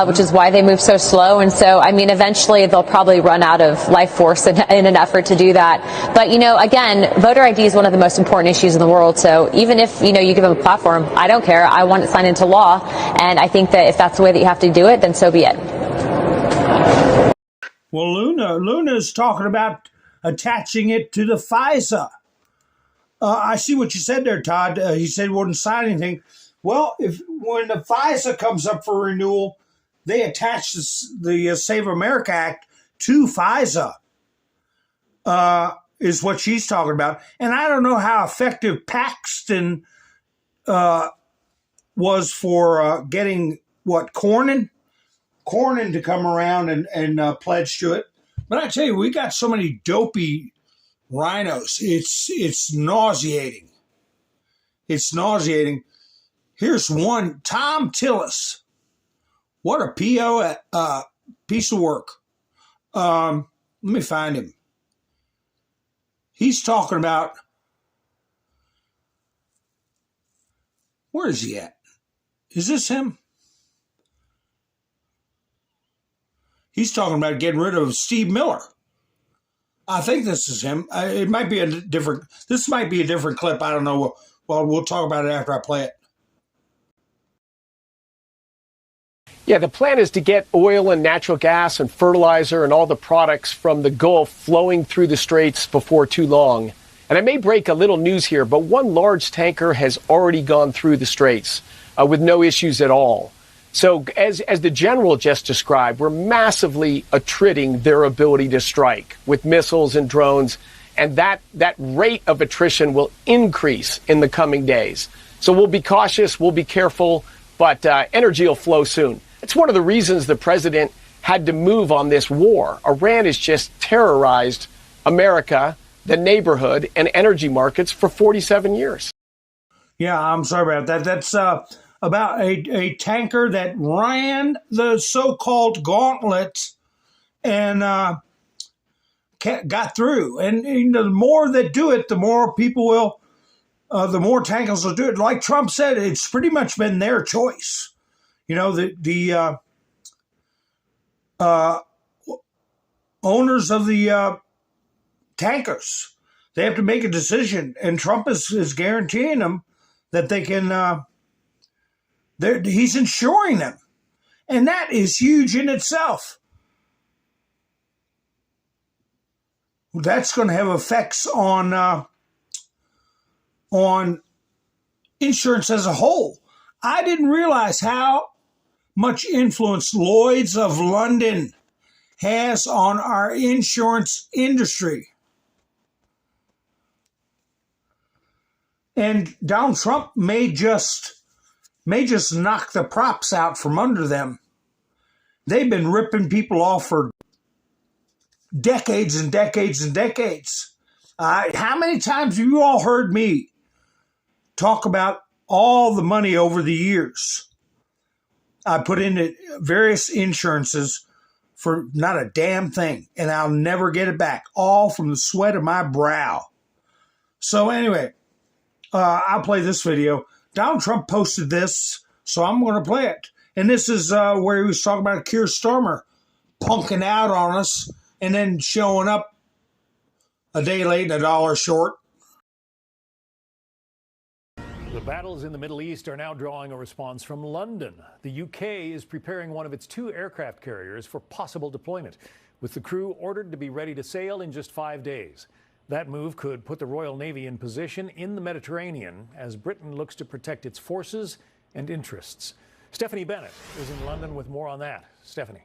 which is why they move so slow. And so, I mean, eventually they'll probably run out of life force in an effort to do that. But, again, voter ID is one of the most important issues in the world. So even if, you give them a platform, I don't care. I want it signed into law. And I think that if that's the way that you have to do it, then so be it. Well, Luna is talking about attaching it to the FISA. I see what you said there, Todd. He said he wouldn't sign anything. Well, when the FISA comes up for renewal, they attach the Save America Act to FISA, is what she's talking about. And I don't know how effective Paxton was for getting, Cornyn to come around and pledge to it. But I tell you, we got so many dopey rhinos. It's nauseating. It's nauseating. Here's one, Tom Tillis. What a piece of work. Let me find him. He's talking about, where is he at? Is this him? He's talking about getting rid of Steve Miller. I think this is him. It might be this might be a different clip. I don't know. Well, we'll talk about it after I play it. Yeah, the plan is to get oil and natural gas and fertilizer and all the products from the Gulf flowing through the straits before too long. And I may break a little news here, but one large tanker has already gone through the straits with no issues at all. So as the general just described, we're massively attriting their ability to strike with missiles and drones. And that rate of attrition will increase in the coming days. So we'll be cautious, we'll be careful, but energy will flow soon. It's one of the reasons the president had to move on this war. Iran has just terrorized America, the neighborhood, and energy markets for 47 years. Yeah, I'm sorry about that. That's about a tanker that ran the so-called gauntlet and got through. And the more that do it, the more people will, the more tankers will do it. Like Trump said, it's pretty much been their choice. You know, the owners of the tankers, they have to make a decision, and Trump is guaranteeing them that they can. He's insuring them, and that is huge in itself. That's going to have effects on insurance as a whole. I didn't realize how much influence Lloyd's of London has on our insurance industry. And Donald Trump may just knock the props out from under them. They've been ripping people off for decades and decades and decades. How many times have you all heard me talk about all the money over the years I put into various insurances for not a damn thing, and I'll never get it back, all from the sweat of my brow. So anyway, I'll play this video. Donald Trump posted this, so I'm going to play it. And this is where he was talking about Keir Starmer punking out on us and then showing up a day late and $1 short. The battles in the Middle East are now drawing a response from London. The UK is preparing one of its 2 aircraft carriers for possible deployment, with the crew ordered to be ready to sail in just 5 days. That move could put the Royal Navy in position in the Mediterranean as Britain looks to protect its forces and interests. Stephanie Bennett is in London with more on that. Stephanie.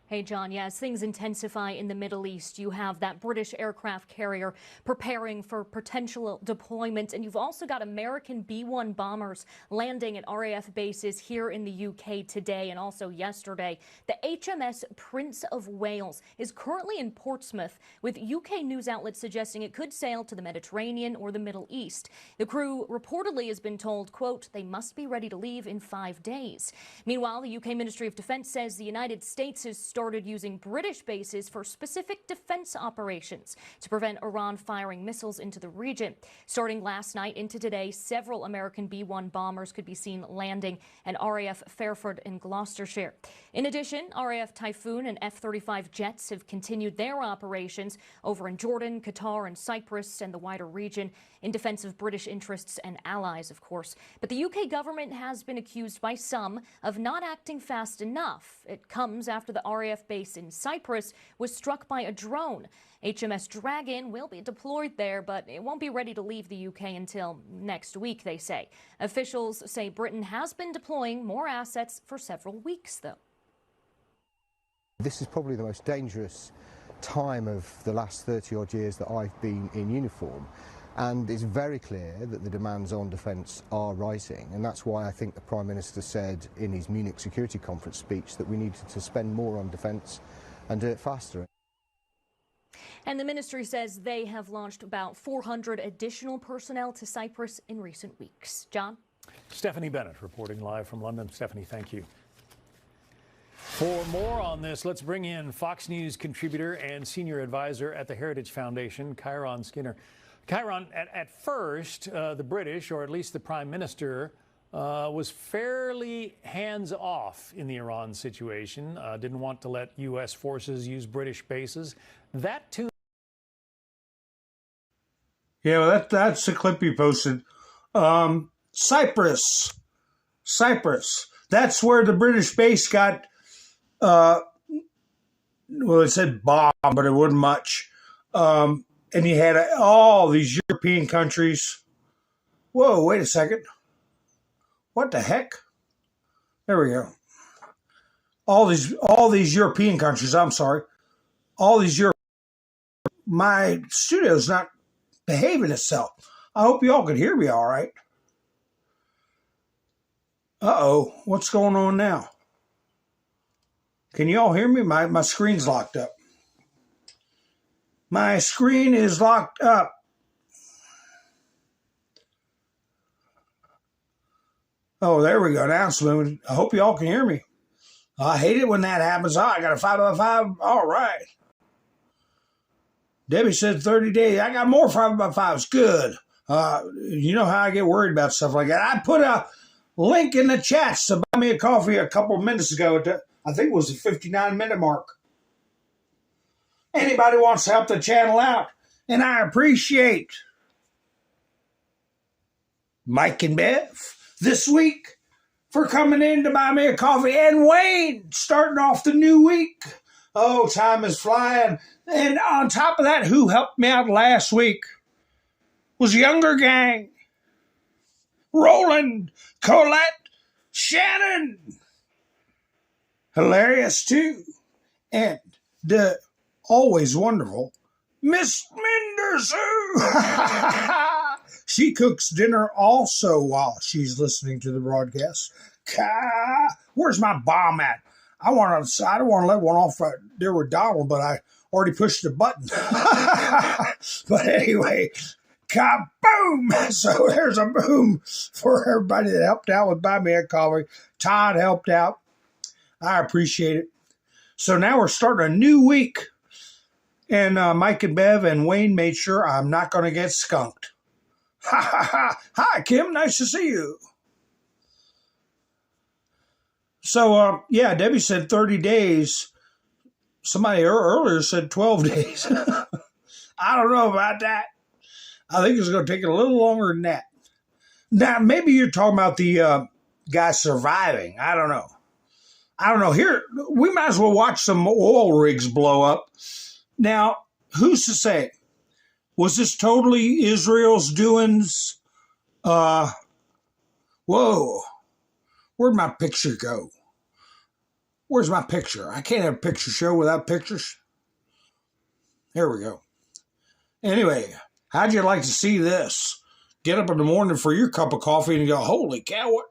Hey, John. Yes, things intensify in the Middle East. You have that British aircraft carrier preparing for potential deployment. And you've also got American B-1 bombers landing at RAF bases here in the UK today and also yesterday. The HMS Prince of Wales is currently in Portsmouth, with UK news outlets suggesting it could sail to the Mediterranean or the Middle East. The crew reportedly has been told, quote, they must be ready to leave in 5 days. Meanwhile, the UK Ministry of Defense says the United States has started using British bases for specific defense operations to prevent Iran firing missiles into the region. Starting last night into today, several American B-1 bombers could be seen landing at RAF Fairford in Gloucestershire. In addition, RAF Typhoon and F-35 jets have continued their operations over in Jordan, Qatar, and Cyprus and the wider region in defense of British interests and allies, of course. But the UK government has been accused by some of not acting fast enough. It comes after the RAF RAF base in Cyprus was struck by a drone. HMS Dragon will be deployed there, but it won't be ready to leave the UK until next week, they say. Officials say Britain has been deploying more assets for several weeks, though. This is probably the most dangerous time of the last 30-odd years that I've been in uniform. And it's very clear that the demands on defence are rising, and that's why I think the Prime Minister said in his Munich Security Conference speech that we needed to spend more on defence and do it faster. And the ministry says they have launched about 400 additional personnel to Cyprus in recent weeks. John? Stephanie Bennett reporting live from London. Stephanie, thank you. For more on this, let's bring in Fox News contributor and senior advisor at the Heritage Foundation, Kyron Skinner. Kyron, at first, the British, or at least the Prime Minister, was fairly hands-off in the Iran situation, didn't want to let U.S. forces use British bases. That, too. Yeah, well, that's the clip you posted. Cyprus. That's where the British base got, well, it said bomb, but it wasn't much. And you had all these European countries. Whoa, wait a second. What the heck? There we go. All these European countries, I'm sorry. All these Europe. My studio's not behaving itself. I hope you all can hear me all right. Uh-oh, what's going on now? Can you all hear me? My screen's locked up. My screen is locked up. Oh, there we go. Now it's moving. I hope you all can hear me. I hate it when that happens. Oh, I got a 5x5. All right. Debbie said 30 days. I got more 5x5s. Good. You know how I get worried about stuff like that. I put a link in the chats to buy me a coffee a couple of minutes ago. I think it was the 59-minute mark. Anybody wants to help the channel out, and I appreciate Mike and Bev this week for coming in to buy me a coffee, and Wayne starting off the new week. Oh, time is flying. And on top of that, who helped me out last week was Younger Gang. Roland, Colette, Shannon. Hilarious, too. And the always wonderful Miss Mendersu. She cooks dinner also while she's listening to the broadcast. Where's my bomb at? I don't want to let one off there with Donald, but I already pushed the button. But anyway, kaboom! So there's a boom for everybody that helped out with Buy Me a Coffee. Todd helped out. I appreciate it. So now we're starting a new week. And Mike and Bev and Wayne made sure I'm not going to get skunked. Ha ha ha. Hi, Kim. Nice to see you. So, yeah, Debbie said 30 days. Somebody earlier said 12 days. I don't know about that. I think it's going to take a little longer than that. Now, maybe you're talking about the guy surviving. I don't know. Here, we might as well watch some oil rigs blow up. Now, who's to say? Was this totally Israel's doings? Whoa. Where'd my picture go? Where's my picture? I can't have a picture show without pictures. There we go. Anyway, how'd you like to see this? Get up in the morning for your cup of coffee and go, holy cow, what?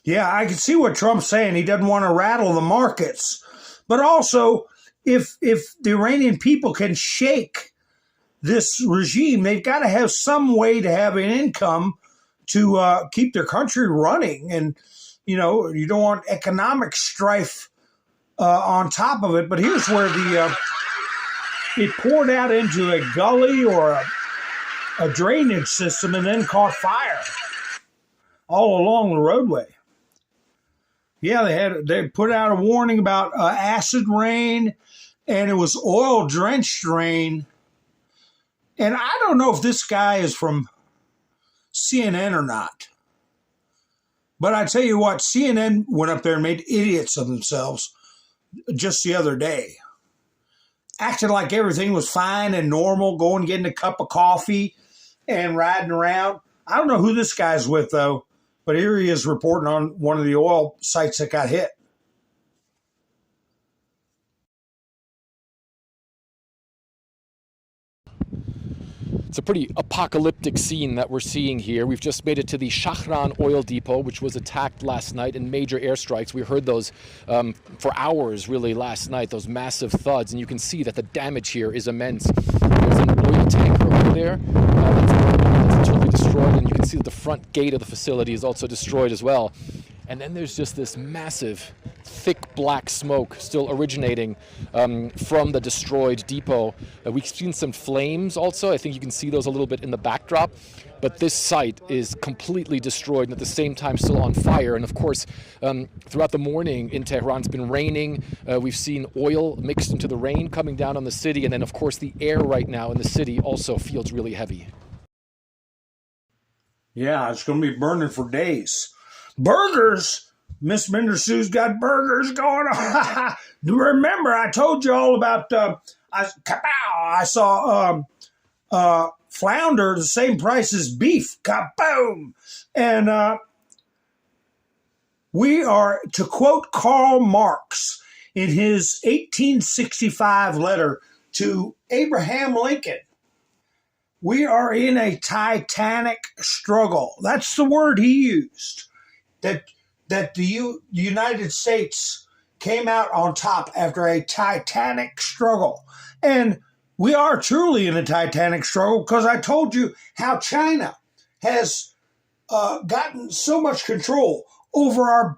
Yeah, I can see what Trump's saying. He doesn't want to rattle the markets. But also, if the Iranian people can shake this regime, they've got to have some way to have an income to keep their country running. And, you don't want economic strife on top of it. But here's where it poured out into a gully or a drainage system and then caught fire all along the roadway. Yeah, they put out a warning about acid rain, and it was oil drenched rain. And I don't know if this guy is from CNN or not. But I tell you what, CNN went up there and made idiots of themselves just the other day. Acted like everything was fine and normal, going getting a cup of coffee and riding around. I don't know who this guy's with, though, but here he is reporting on one of the oil sites that got hit. It's a pretty apocalyptic scene that we're seeing here. We've just made it to the Shahran oil depot, which was attacked last night in major airstrikes. We heard those for hours, really, last night, those massive thuds, and you can see that the damage here is immense. There's an oil tanker over there that's totally destroyed, and you can see that the front gate of the facility is also destroyed as well. And then there's just this massive, thick black smoke still originating from the destroyed depot. We've seen some flames also. I think you can see those a little bit in the backdrop. But this site is completely destroyed and at the same time still on fire. And of course, throughout the morning in Tehran, it's been raining. We've seen oil mixed into the rain coming down on the city. And then, of course, the air right now in the city also feels really heavy. Yeah, it's going to be burning for days. Burgers. Miss Bender Sue's got burgers going on. Remember, I told you all about, I saw flounder the same price as beef. Kaboom! And we are, to quote Karl Marx in his 1865 letter to Abraham Lincoln, we are in a titanic struggle. That's the word he used. That the United States came out on top after a titanic struggle. And we are truly in a titanic struggle because I told you how China has gotten so much control over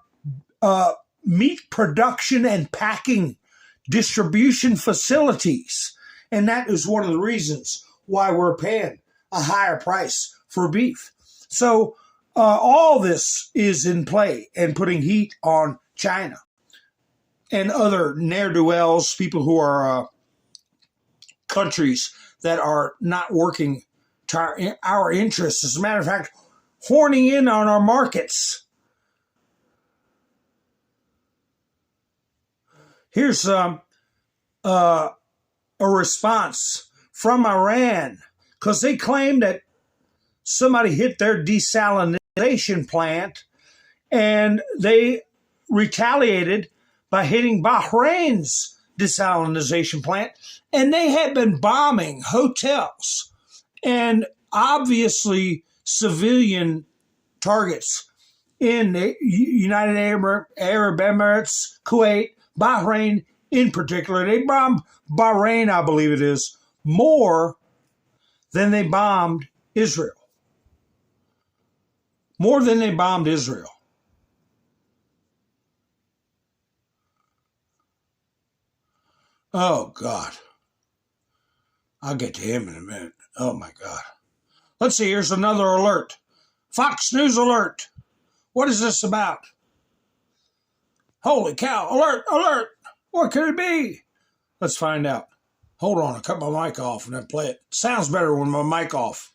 our meat production and packing distribution facilities. And that is one of the reasons why we're paying a higher price for beef. So all this is in play and putting heat on China and other ne'er-do-wells, people who are countries that are not working to our interests. As a matter of fact, horning in on our markets. Here's a response from Iran because they claim that somebody hit their desalination plant, and they retaliated by hitting Bahrain's desalination plant, and they had been bombing hotels and obviously civilian targets in the United Arab Emirates, Kuwait, Bahrain in particular. They bombed Bahrain, I believe it is, more than they bombed Israel. More than they bombed Israel. Oh, God. I'll get to him in a minute. Oh, my God. Let's see. Here's another alert. Fox News alert. What is this about? Holy cow. Alert, alert. What could it be? Let's find out. Hold on. I'll cut my mic off and then play it. Sounds better with my mic off.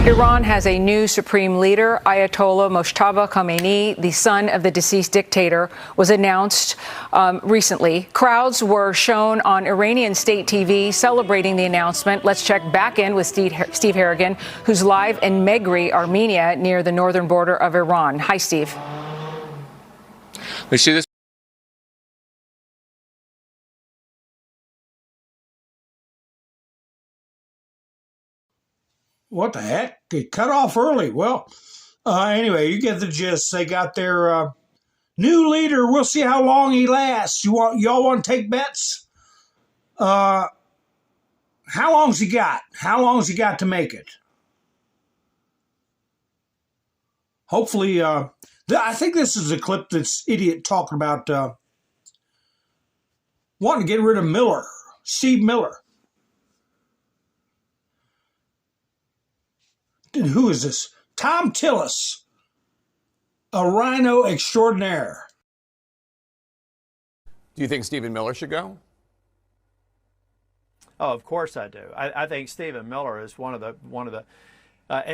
Iran has a new supreme leader, Ayatollah Mojtaba Khamenei, the son of the deceased dictator, was announced recently. Crowds were shown on Iranian state TV celebrating the announcement. Let's check back in with Steve Harrigan, who's live in Megri, Armenia, near the northern border of Iran. Hi, Steve. We see this. What the heck? It cut off early. Well, anyway, you get the gist. They got their new leader. We'll see how long he lasts. Y'all want to take bets? How long's he got? How long's he got to make it? Hopefully, I think this is a clip that's idiot talking about wanting to get rid of Miller, Steve Miller. who is this? Tom Tillis, a rhino extraordinaire. Do you think Stephen Miller should go? Oh, of course I do. I think Stephen Miller is one of the.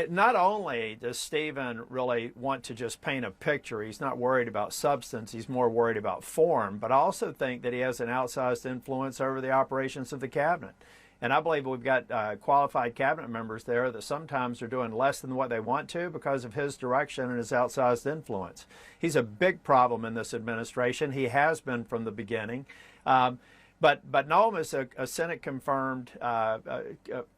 Not only does Stephen really want to just paint a picture, he's not worried about substance, he's more worried about form, but I also think that he has an outsized influence over the operations of the cabinet. And I believe we've got qualified cabinet members there that sometimes are doing less than what they want to because of his direction and his outsized influence. He's a big problem in this administration. He has been from the beginning. But Noam is a Senate-confirmed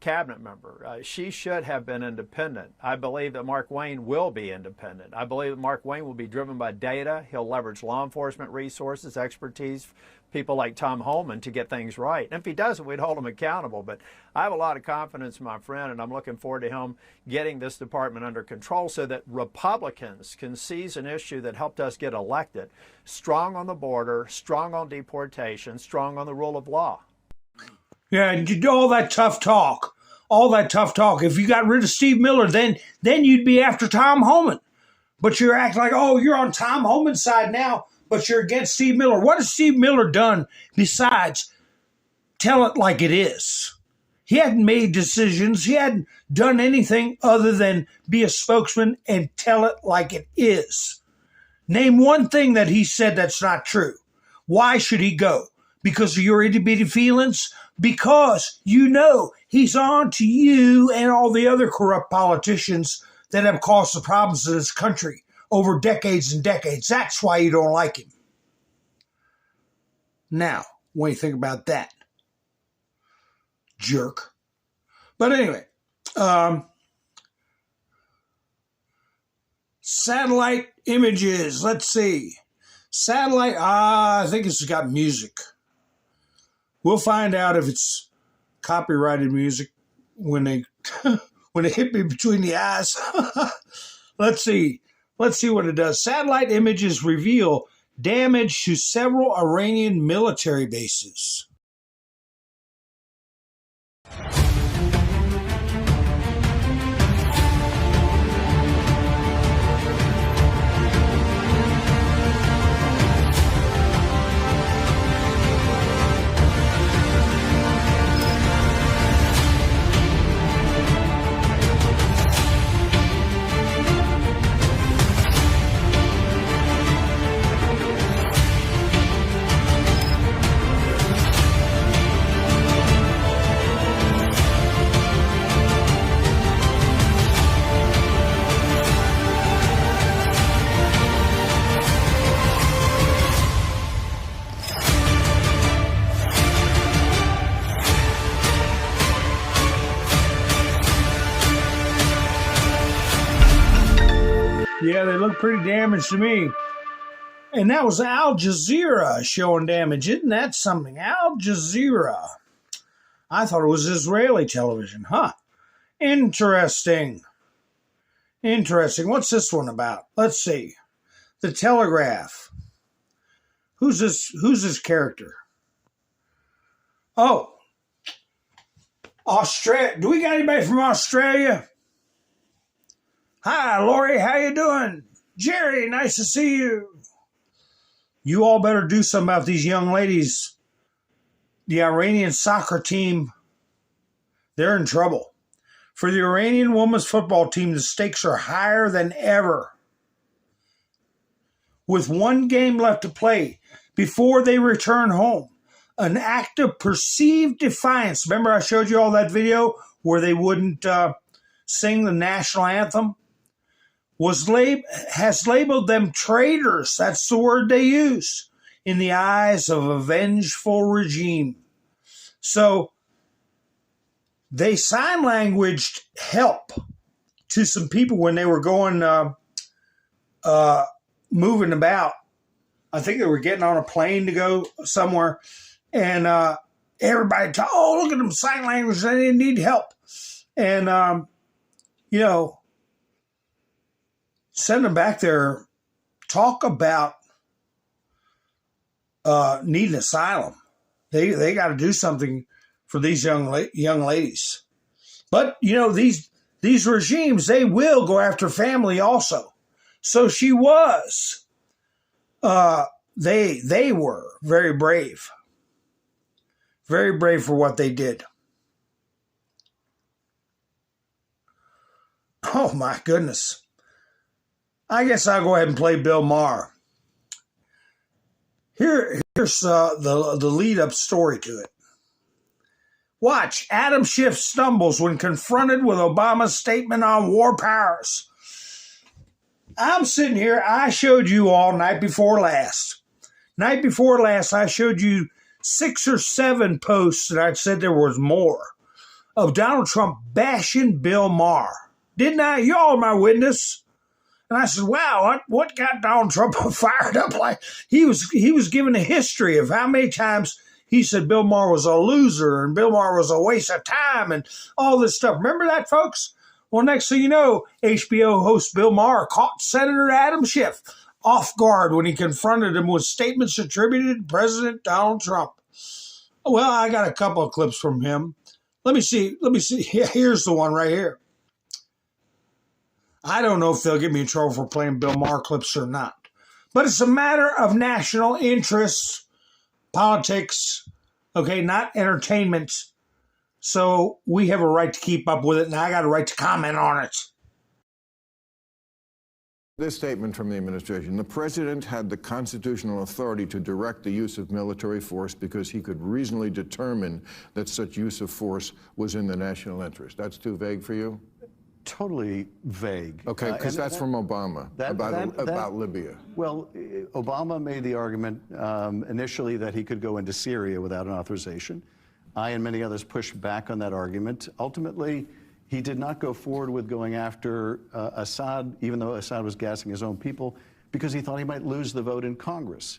cabinet member. She should have been independent. I believe that Mark Wayne will be independent. I believe that Mark Wayne will be driven by data. He'll leverage law enforcement resources, expertise, people like Tom Holman to get things right. And if he doesn't, we'd hold him accountable. But I have a lot of confidence in my friend, and I'm looking forward to him getting this department under control so that Republicans can seize an issue that helped us get elected, strong on the border, strong on deportation, strong on the rule of law. Yeah, and you do all that tough talk. If you got rid of Steve Miller, then you'd be after Tom Holman. But you're acting like, oh, you're on Tom Holman's side now, but you're against Steve Miller. What has Steve Miller done besides tell it like it is? He hadn't made decisions. He hadn't done anything other than be a spokesman and tell it like it is. Name one thing that he said that's not true. Why should he go? Because of your itty-bitty feelings? Because you know he's on to you and all the other corrupt politicians that have caused the problems in this country over decades and decades. That's why you don't like him. Now, what do you think about that? Jerk. But anyway, satellite images. Let's see. Satellite, I think it's got music. We'll find out if it's copyrighted music when they when it hit me between the eyes. Let's see. Let's see what it does. Satellite images reveal damage to several Iranian military bases. Yeah, they look pretty damaged to me. And that was Al Jazeera showing damage. Isn't that something? Al Jazeera. I thought it was Israeli television. Huh. Interesting. Interesting. What's this one about? Let's see. The Telegraph. Who's this character? Oh. Australia. Do we got anybody from Australia? Hi, Lori. How you doing? Jerry, nice to see you. You all better do something about these young ladies. The Iranian soccer team, they're in trouble. For the Iranian women's football team, the stakes are higher than ever. With one game left to play before they return home, an act of perceived defiance. Remember I showed you all that video where they wouldn't sing the national anthem? Has labeled them traitors. That's the word they use in the eyes of a vengeful regime. So they sign languaged help to some people when they were going moving about. I think they were getting on a plane to go somewhere, and everybody talked, oh, look at them sign language. They didn't need help. And, send them back there. Talk about needing asylum. They got to do something for these young ladies. But these these regimes, they will go after family also. So she was. They were very brave. Very brave for what they did. Oh my goodness. I guess I'll go ahead and play Bill Maher. Here's the lead-up story to it. Watch, Adam Schiff stumbles when confronted with Obama's statement on war powers. I'm sitting here, I showed you all night before last. Night before last, I showed you 6 or 7 posts, and I said there was more, of Donald Trump bashing Bill Maher. Didn't I? You all are my witness. And I said, wow, what got Donald Trump fired up? Like he was given a history of how many times he said Bill Maher was a loser and Bill Maher was a waste of time and all this stuff. Remember that, folks? Well, next thing you know, HBO host Bill Maher caught Senator Adam Schiff off guard when he confronted him with statements attributed to President Donald Trump. Well, I got a couple of clips from him. Let me see. Here's the one right here. I don't know if they'll get me in trouble for playing Bill Maher clips or not. But it's a matter of national interests, politics, okay, not entertainment. So we have a right to keep up with it, and I got a right to comment on it. This statement from the administration: the president had the constitutional authority to direct the use of military force because he could reasonably determine that such use of force was in the national interest. That's too vague for you? Totally vague. Okay, because that's from Obama about Libya. Well, Obama made the argument initially that he could go into Syria without an authorization. I and many others pushed back on that argument. Ultimately, he did not go forward with going after Assad, even though Assad was gassing his own people, because he thought he might lose the vote in Congress.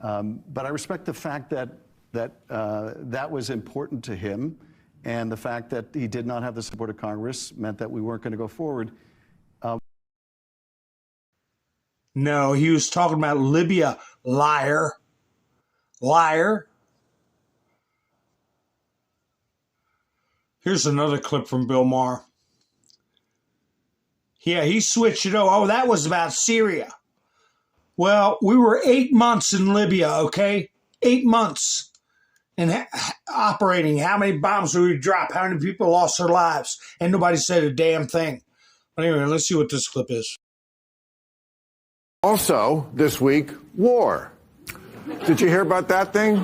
But I respect the fact that that was important to him. And the fact that he did not have the support of Congress meant that we weren't going to go forward. No, he was talking about Libya. Liar. Liar. Here's another clip from Bill Maher. Yeah, he switched it. Oh, that was about Syria. Well, we were 8 months in Libya, okay? 8 months. And operating, how many bombs did we drop? How many people lost their lives? And nobody said a damn thing. But anyway, let's see what this clip is. Also, this week, war. Did you hear about that thing?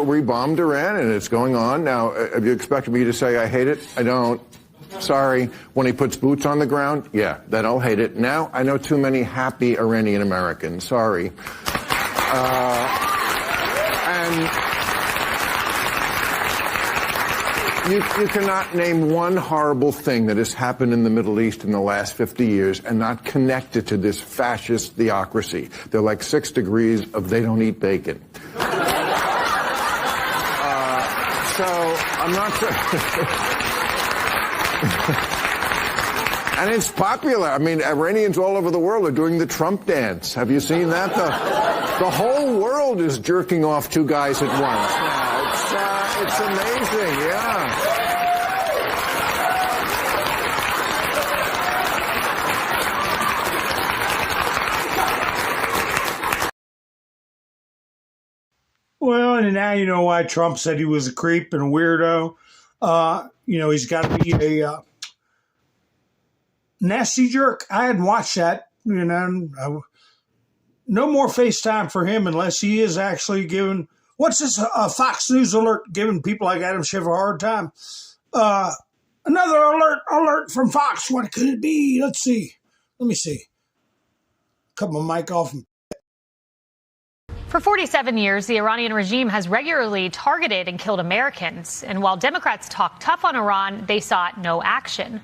We bombed Iran, and it's going on. Now, have you expected me to say I hate it? I don't. Sorry. When he puts boots on the ground, yeah, then I'll hate it. Now, I know too many happy Iranian Americans. Sorry. You cannot name one horrible thing that has happened in the Middle East in the last 50 years and not connect it to this fascist theocracy. They're like 6 degrees of they don't eat bacon. So I'm not sure. And it's popular. I mean, Iranians all over the world are doing the Trump dance. Have you seen that? The whole world is jerking off 2 guys at once now. It's amazing, yeah. Well, and now you know why Trump said he was a creep and a weirdo. He's got to be a nasty jerk. I hadn't watched that. No more FaceTime for him unless he is actually giving. What's this? Fox News alert giving people like Adam Schiff a hard time. Another alert from Fox. What could it be? Let's see. Let me see. Cut my mic off. For 47 years, the Iranian regime has regularly targeted and killed Americans. And while Democrats talk tough on Iran, they sought no action.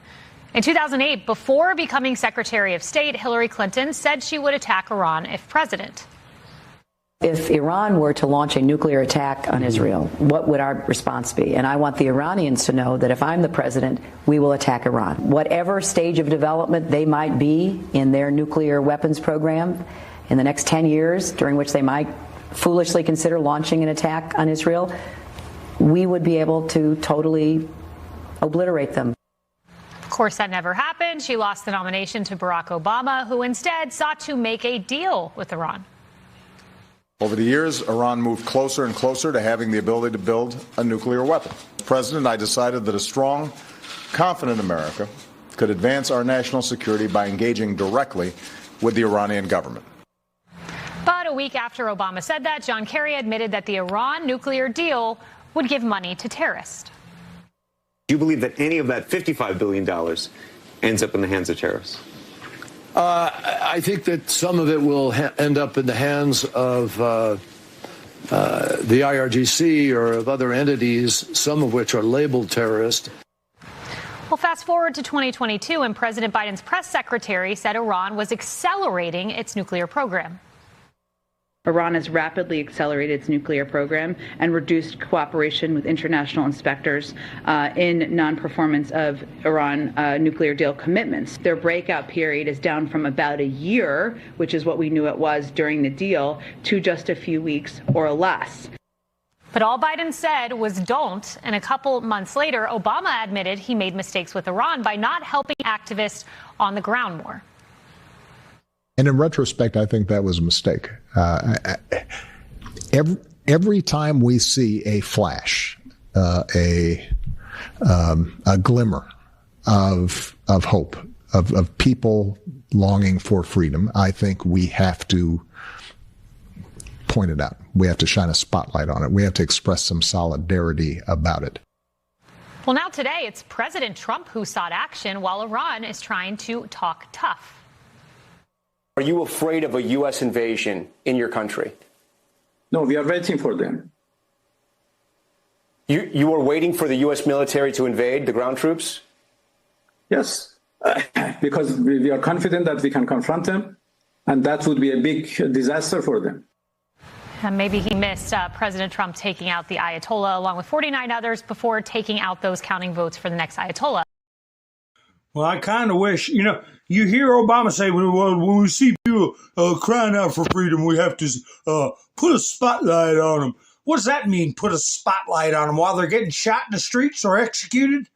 In 2008, before becoming Secretary of State, Hillary Clinton said she would attack Iran if president. If Iran were to launch a nuclear attack on Israel, what would our response be? And I want the Iranians to know that if I'm the president, we will attack Iran. Whatever stage of development they might be in their nuclear weapons program in the next 10 years, during which they might foolishly consider launching an attack on Israel, we would be able to totally obliterate them. course, that never happened. She lost the nomination to Barack Obama, who instead sought to make a deal with Iran. Over the years, Iran moved closer and closer to having the ability to build a nuclear weapon. As president, I decided that a strong, confident America could advance our national security by engaging directly with the Iranian government. But a week after Obama said that, John Kerry admitted that the Iran nuclear deal would give money to terrorists. Do you believe that any of that $55 billion ends up in the hands of terrorists? I think that some of it will end up in the hands of the IRGC or of other entities, some of which are labeled terrorist. Well, fast forward to 2022, and President Biden's press secretary said Iran was accelerating its nuclear program. Iran has rapidly accelerated its nuclear program and reduced cooperation with international inspectors in non-performance of Iran nuclear deal commitments. Their breakout period is down from about a year, which is what we knew it was during the deal, to just a few weeks or less. But all Biden said was don't, and a couple months later, Obama admitted he made mistakes with Iran by not helping activists on the ground more. And in retrospect, I think that was a mistake. Every time we see a flash, a glimmer of hope, of people longing for freedom, I think we have to point it out. We have to shine a spotlight on it. We have to express some solidarity about it. Well, now today, it's President Trump who sought action while Iran is trying to talk tough. Are you afraid of a U.S. invasion in your country? No, we are waiting for them. You are waiting for the U.S. military to invade, the ground troops? Yes, because we are confident that we can confront them, and that would be a big disaster for them. And maybe he missed President Trump taking out the Ayatollah along with 49 others before taking out those counting votes for the next Ayatollah. Well, I kind of wish, you hear Obama say, well, when we see people crying out for freedom, we have to put a spotlight on them. What does that mean, put a spotlight on them while they're getting shot in the streets or executed?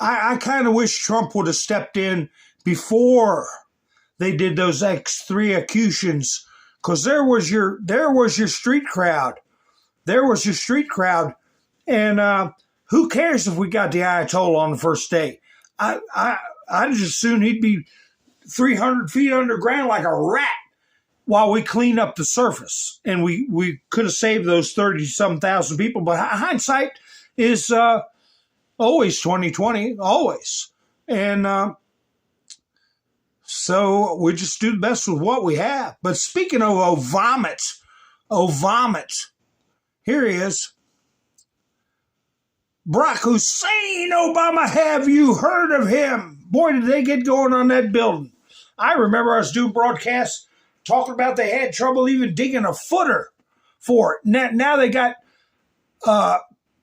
I kind of wish Trump would have stepped in before they did those X3 executions, because there was your street crowd. There was your street crowd. And who cares if we got the Ayatollah on the first day? I'd just as soon he'd be 300 feet underground like a rat while we clean up the surface. And we could have saved those 30-some thousand people. But hindsight is always 20/20, always. And so we just do the best with what we have. But speaking of vomit, here he is. Barack Hussein Obama, have you heard of him? Boy, did they get going on that building. I remember I was doing broadcasts talking about they had trouble even digging a footer for it. Now they got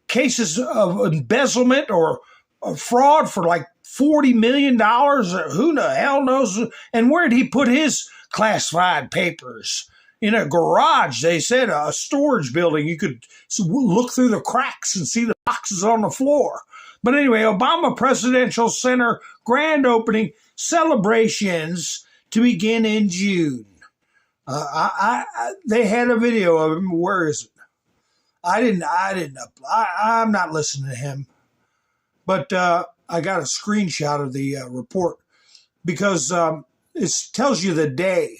cases of embezzlement or fraud for like $40 million. Who the hell knows? And where did he put his classified papers? In a garage, they said, a storage building. You could look through the cracks and see the boxes on the floor. But anyway, Obama Presidential Center grand opening celebrations to begin in June. They had a video of him. Where is it? I'm not listening to him. But I got a screenshot of the report because it tells you the day.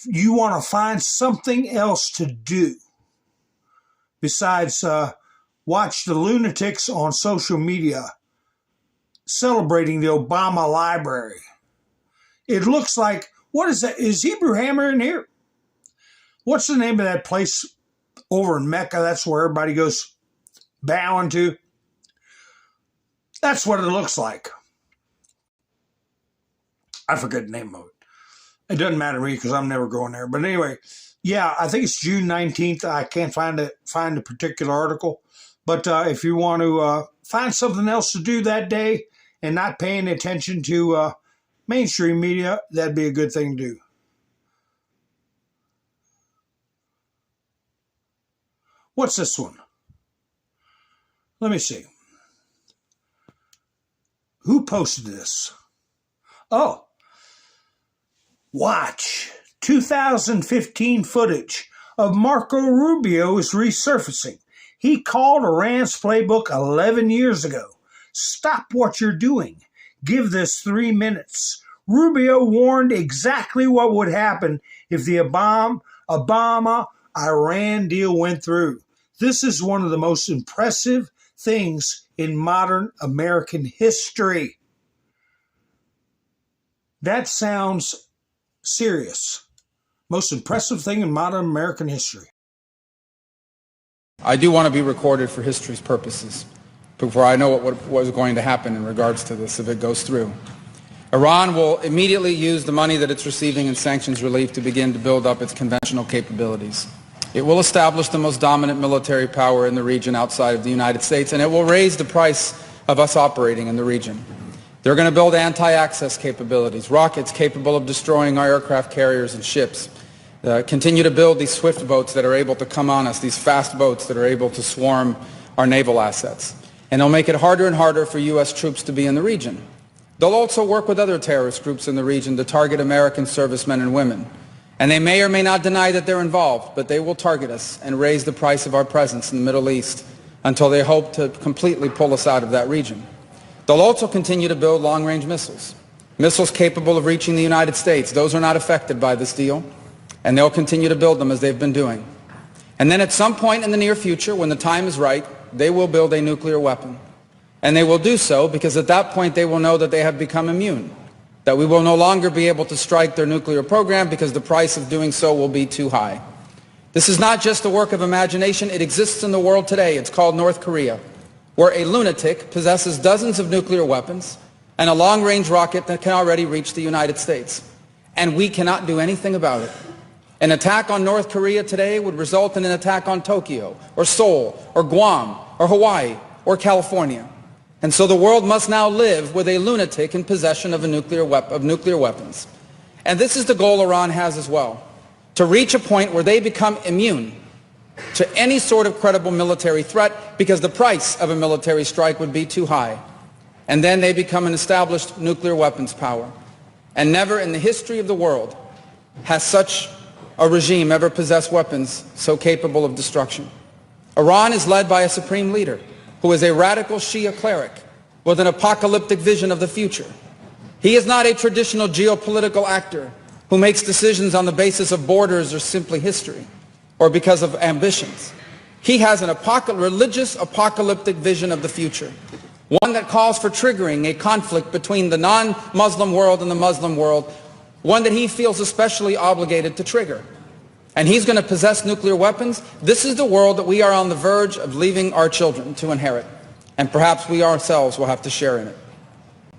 You want to find something else to do besides watch the lunatics on social media celebrating the Obama Library. It looks like, what is that? Is Hebrew Hammer in here? What's the name of that place over in Mecca? That's where everybody goes bowing to. That's what it looks like. I forget the name of it. It doesn't matter to me because I'm never going there. But anyway, yeah, I think it's June 19th. I can't find a particular article. But if you want to find something else to do that day and not paying attention to mainstream media, that'd be a good thing to do. What's this one? Let me see. Who posted this? Oh, watch. 2015 footage of Marco Rubio is resurfacing. He called Iran's playbook 11 years ago. Stop what you're doing. Give this 3 minutes. Rubio warned exactly what would happen if the Obama-Iran deal went through. This is one of the most impressive things in modern American history. That sounds serious. Most impressive thing in modern American history. I do want to be recorded for history's purposes before I know what was going to happen in regards to this if it goes through. Iran will immediately use the money that it's receiving in sanctions relief to begin to build up its conventional capabilities. It will establish the most dominant military power in the region outside of the United States, and it will raise the price of us operating in the region. They're going to build anti-access capabilities, rockets capable of destroying our aircraft carriers and ships, continue to build these swift boats that are able to come on us, these fast boats that are able to swarm our naval assets. And they'll make it harder and harder for U.S. troops to be in the region. They'll also work with other terrorist groups in the region to target American servicemen and women. And they may or may not deny that they're involved, but they will target us and raise the price of our presence in the Middle East until they hope to completely pull us out of that region. They'll also continue to build long-range missiles, missiles capable of reaching the United States. Those are not affected by this deal, and they'll continue to build them as they've been doing. And then at some point in the near future, when the time is right, they will build a nuclear weapon. And they will do so because at that point they will know that they have become immune, that we will no longer be able to strike their nuclear program because the price of doing so will be too high. This is not just a work of imagination. It exists in the world today. It's called North Korea, where a lunatic possesses dozens of nuclear weapons and a long-range rocket that can already reach the United States. And we cannot do anything about it. An attack on North Korea today would result in an attack on Tokyo, or Seoul, or Guam, or Hawaii, or California. And so the world must now live with a lunatic in possession of nuclear weapons. And this is the goal Iran has as well, to reach a point where they become immune to any sort of credible military threat because the price of a military strike would be too high. And then they become an established nuclear weapons power. And never in the history of the world has such a regime ever possessed weapons so capable of destruction. Iran is led by a supreme leader who is a radical Shia cleric with an apocalyptic vision of the future. He is not a traditional geopolitical actor who makes decisions on the basis of borders or simply history or because of ambitions. He has an religious apocalyptic vision of the future, one that calls for triggering a conflict between the non-Muslim world and the Muslim world, one that he feels especially obligated to trigger. And he's going to possess nuclear weapons. This is the world that we are on the verge of leaving our children to inherit. And perhaps we ourselves will have to share in it.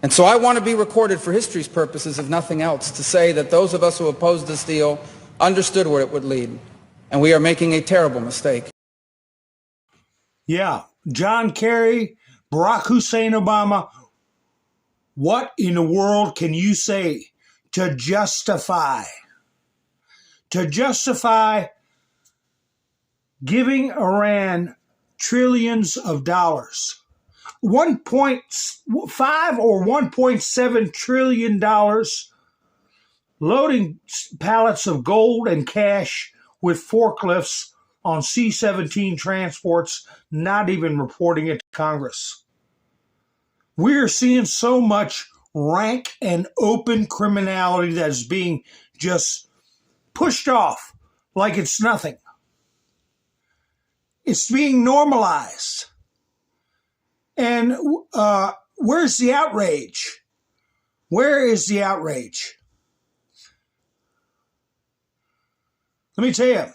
And so I want to be recorded for history's purposes, if nothing else, to say that those of us who opposed this deal understood where it would lead. And we are making a terrible mistake. Yeah, John Kerry, Barack Hussein Obama, what in the world can you say to justify giving Iran trillions of dollars, 1.5 or $1.7 trillion, loading pallets of gold and cash with forklifts on C-17 transports, not even reporting it to Congress? We're seeing so much rank and open criminality that is being just pushed off like it's nothing. It's being normalized. And where's the outrage? Where is the outrage? Let me tell you,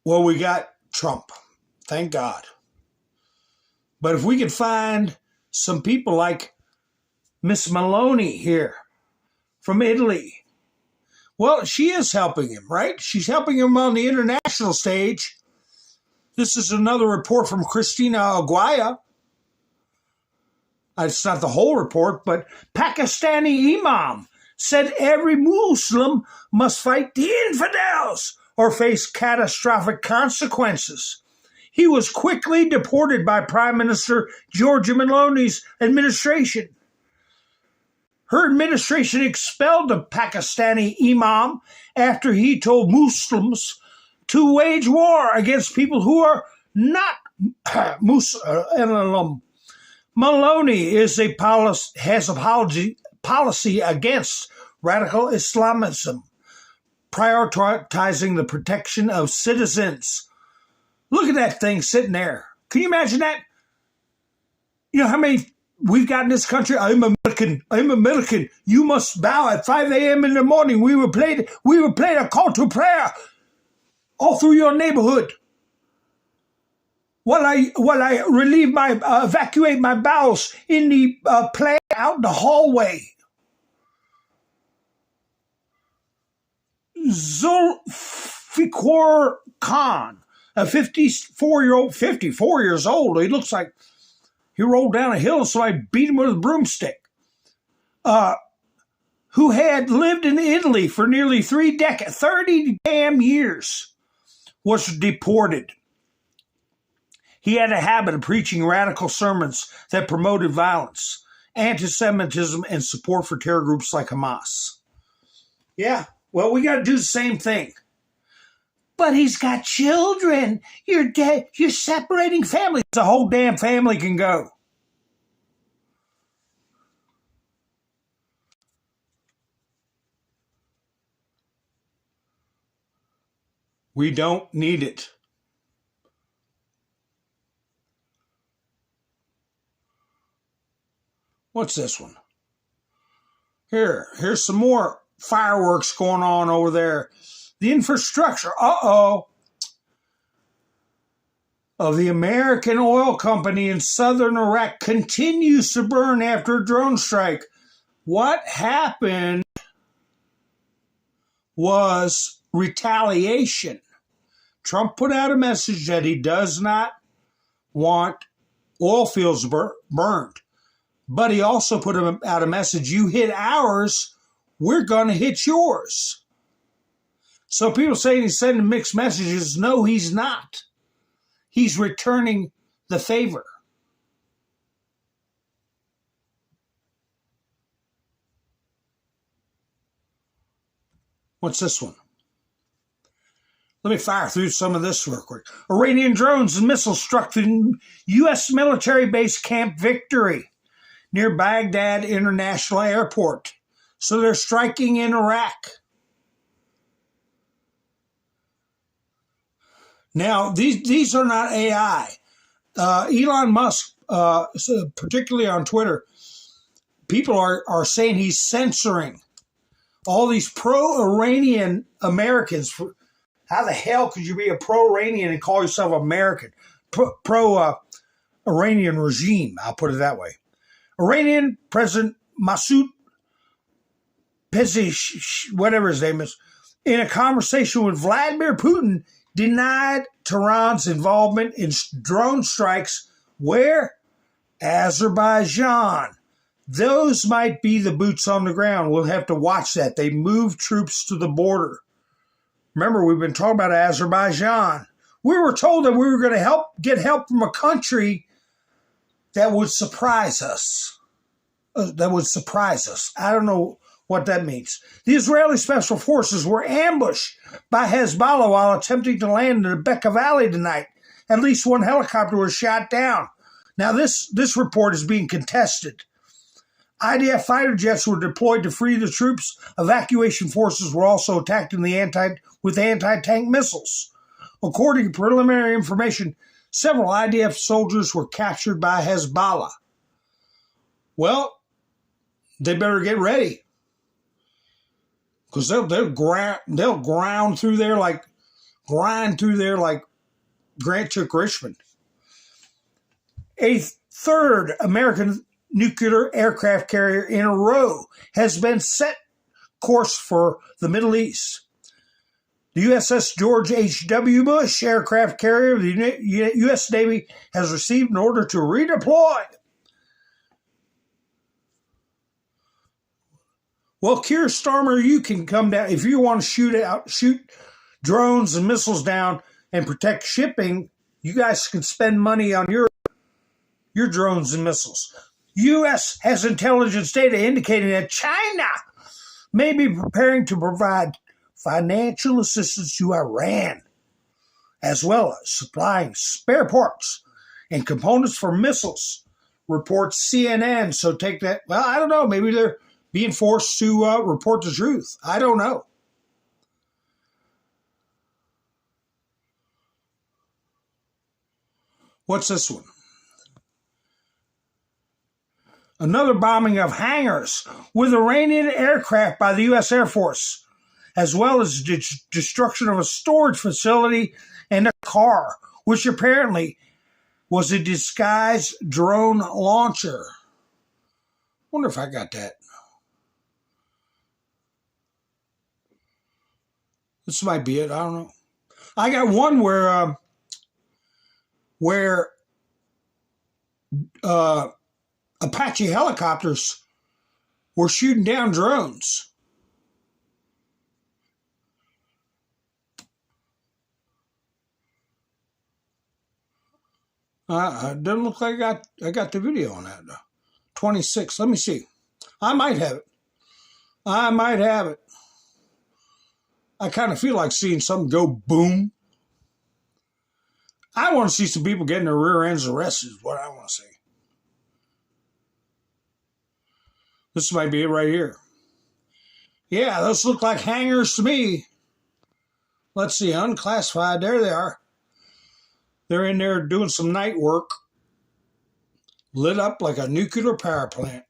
we got Trump. Thank God. But if we could find some people like Miss Meloni here from Italy, well, she is helping him, right? She's helping him on the international stage. This is another report from Christina Aguaya. It's not the whole report, but Pakistani imam said every Muslim must fight the infidels or face catastrophic consequences. He was quickly deported by Prime Minister Giorgia Meloni's administration. Her administration expelled a Pakistani imam after he told Muslims to wage war against people who are not Muslim. Meloni has a policy against radical Islamism, prioritizing the protection of citizens. Look at that thing sitting there. Can you imagine that? You know how many we've got in this country? I'm American. I'm American. You must bow at 5 a.m. in the morning. We were playing a call to prayer all through your neighborhood. While I evacuate my bowels in the play out in the hallway. Zulfikar Khan, a 54 years old. He looks like he rolled down a hill, so I beat him with a broomstick. Who had lived in Italy for nearly 30 damn years, was deported. He had a habit of preaching radical sermons that promoted violence, anti-Semitism, and support for terror groups like Hamas. Yeah, well, we got to do the same thing. But he's got children. You're separating families. The whole damn family can go. We don't need it. What's this one? Here's some more fireworks going on over there. The infrastructure, of the American oil company in southern Iraq continues to burn after a drone strike. What happened was retaliation. Trump put out a message that he does not want oil fields burned. But he also put out a message, you hit ours, we're going to hit yours. So people saying he's sending mixed messages. No, he's not. He's returning the favor. What's this one? Let me fire through some of this real quick. Iranian drones and missiles struck the U.S. military base Camp Victory near Baghdad International Airport. So they're striking in Iraq. Now, these are not AI. Elon Musk, particularly on Twitter, people are saying he's censoring all these pro-Iranian Americans. How the hell could you be a pro-Iranian and call yourself American? Pro-Iranian regime, I'll put it that way. Iranian President Masoud Pezeshkian, whatever his name is, in a conversation with Vladimir Putin, denied Tehran's involvement in drone strikes where? Azerbaijan. Those might be the boots on the ground. We'll have to watch that. They moved troops to the border. Remember, we've been talking about Azerbaijan. We were told that we were going to get help from a country that would surprise us. I don't know what that means. The Israeli Special Forces were ambushed by Hezbollah while attempting to land in the Bekaa Valley tonight. At least one helicopter was shot down. Now, this report is being contested. IDF fighter jets were deployed to free the troops. Evacuation forces were also attacked with anti-tank missiles. According to preliminary information, several IDF soldiers were captured by Hezbollah. Well, they better get ready, because they'll grind through there like Grant took Richmond. A third American nuclear aircraft carrier in a row has been set course for the Middle East. The USS George H.W. Bush aircraft carrier of the U.S. Navy has received an order to redeploy. Well, Keir Starmer, you can come down. If you want to shoot drones and missiles down and protect shipping, You guys can spend money on your drones and missiles. U.S. has intelligence data indicating that China may be preparing to provide financial assistance to Iran, as well as supplying spare parts and components for missiles, reports CNN. So take that, well, I don't know, maybe they're being forced to report the truth. I don't know. What's this one? Another bombing of hangars with Iranian aircraft by the U.S. Air Force, as well as destruction of a storage facility and a car, which apparently was a disguised drone launcher. Wonder if I got that. This might be it. I don't know. I got one where Apache helicopters were shooting down drones. It doesn't look like I got the video on that. 26. Let me see. I might have it. I kind of feel like seeing something go boom. I want to see some people getting their rear ends arrested is what I want to see. This might be it right here. Yeah, those look like hangars to me. Let's see, unclassified. There they are. They're in there doing some night work. Lit up like a nuclear power plant.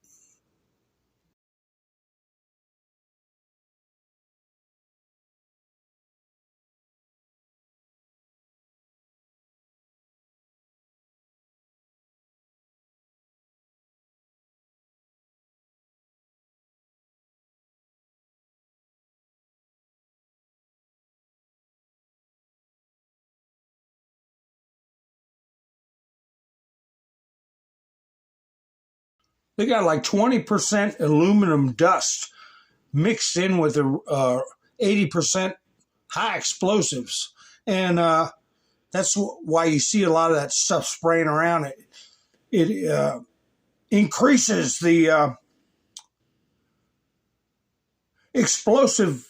They got like 20% aluminum dust mixed in with the 80% high explosives. And that's why you see a lot of that stuff spraying around. It increases the explosive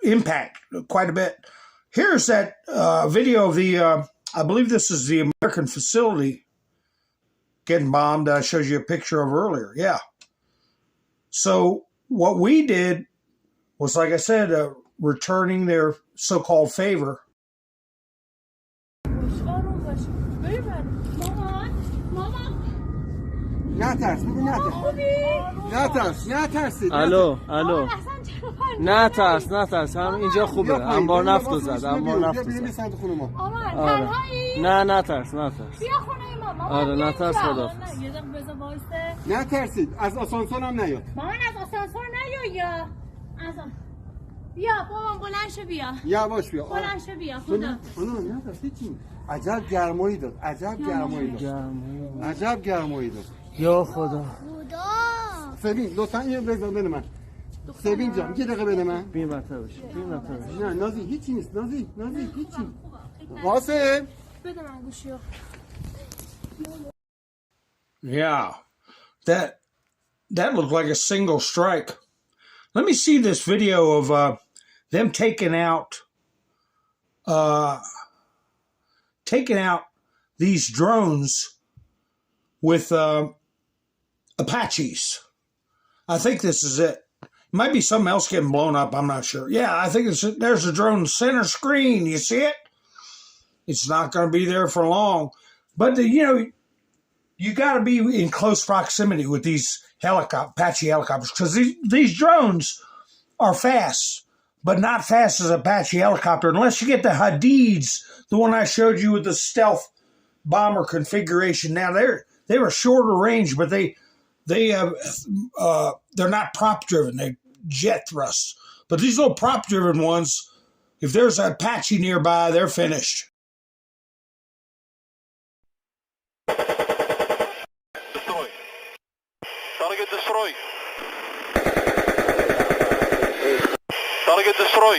impact quite a bit. Here's that video of the, I believe this is the American facility getting bombed. I showed you a picture of earlier. Yeah. So what we did was, like I said, returning their so-called favor. الو نترس هم اینجا خوبه انبار نفت رو زد نه نترس آره نترس خداحافظ نترسید از آسانسور هم نیاد مامان از آسانسور نیا بیا بابا بلند شو بیا یواش بیا بلند شو بیا خدا خانم نترسید چی عجب گرمایی داد عجب گرمایی داد یا خدا سبین لطفا یه بزن بده من سبین جان یه دقیقه بده من بی مطلبش نه نازی هیچی نیست نازی هیچی واسه بده من گوشیو. Yeah, that looked like a single strike. Let me see this video of them taking out these drones with Apaches. I think this is it. Might be something else getting blown up. I'm not sure. Yeah, I think there's a drone center screen. You see it? It's not going to be there for long. But, you got to be in close proximity with these Apache helicopters because these drones are fast, but not fast as Apache helicopter unless you get the Hadids, the one I showed you with the stealth bomber configuration. Now they were shorter range, but they're not prop driven. They're jet thrust. But these little prop driven ones, if there's an Apache nearby, they're finished. Destroy. Target destroy.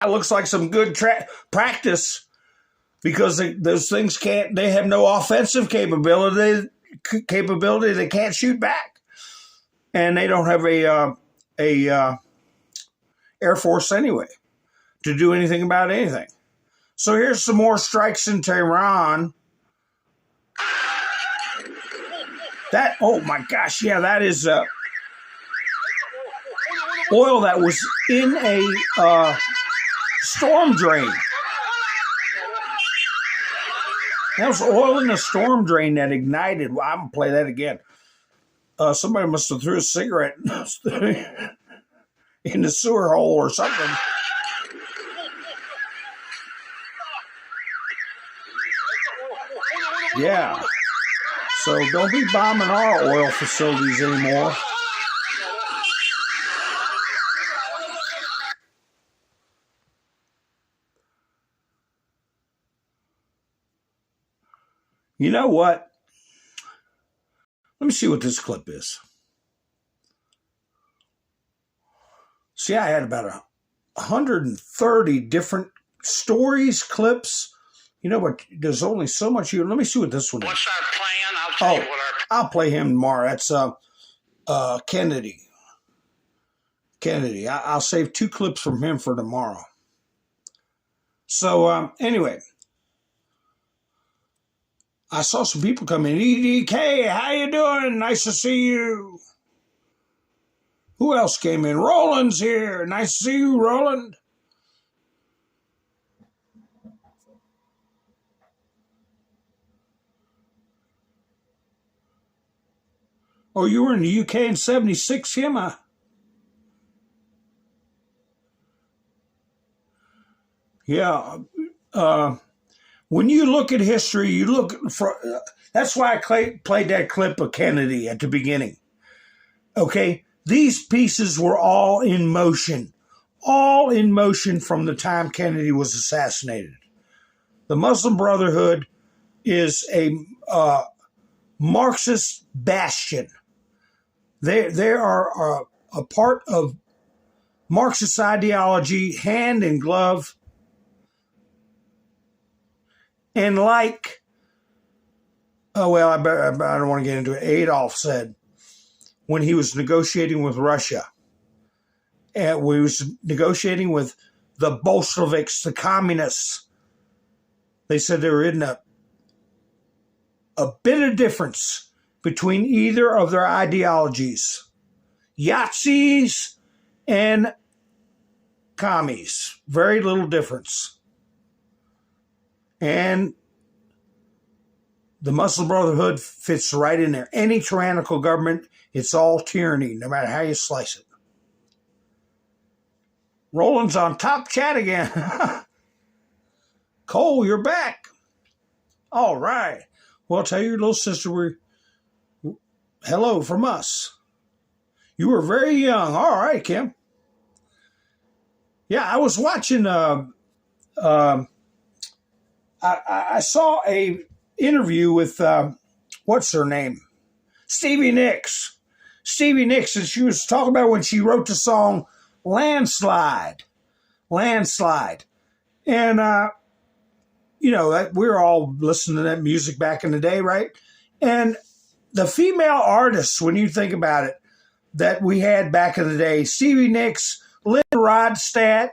It looks like some good practice because those things they have no offensive capability. They can't shoot back. And they don't have a Air Force anyway to do anything about anything. So here's some more strikes in Tehran. Oh my gosh, yeah, that is oil that was in a storm drain. That was oil in a storm drain that ignited. Well, I'm going to play that again. Somebody must have threw a cigarette in the sewer hole or something. Yeah. So don't be bombing our oil facilities anymore. You know what? Let me see what this clip is. See, I had about 130 different stories, clips. You know what? There's only so much. Let me see what this one is. What's our plan? I'll tell you what I'll play him tomorrow. That's Kennedy. Kennedy. I'll save 2 clips from him for tomorrow. So anyway, I saw some people come in. EDK, how you doing? Nice to see you. Who else came in? Roland's here. Nice to see you, Roland. Oh, you were in the UK in 76, Emma. Yeah. When you look at history, you look for. That's why I played that clip of Kennedy at the beginning. Okay? These pieces were all in motion from the time Kennedy was assassinated. The Muslim Brotherhood is a Marxist bastion. They are a part of Marxist ideology, hand in glove. And like, I don't want to get into it. Adolf said when he was negotiating with Russia, and we was negotiating with the Bolsheviks, the communists, they said there isn't a bit of difference between either of their ideologies, Yazidis and commies. Very little difference. And the Muslim Brotherhood fits right in there. Any tyrannical government, it's all tyranny, no matter how you slice it. Roland's on top chat again. Cole, you're back. All right. Well, tell your little sister hello from us. You were very young. All right, Kim. Yeah, I was watching I saw a interview with what's her name? Stevie Nicks. Stevie Nicks, and she was talking about when she wrote the song Landslide. Landslide. And we were all listening to that music back in the day, right? And the female artists, when you think about it, that we had back in the day, Stevie Nicks, Lynn Rodstadt,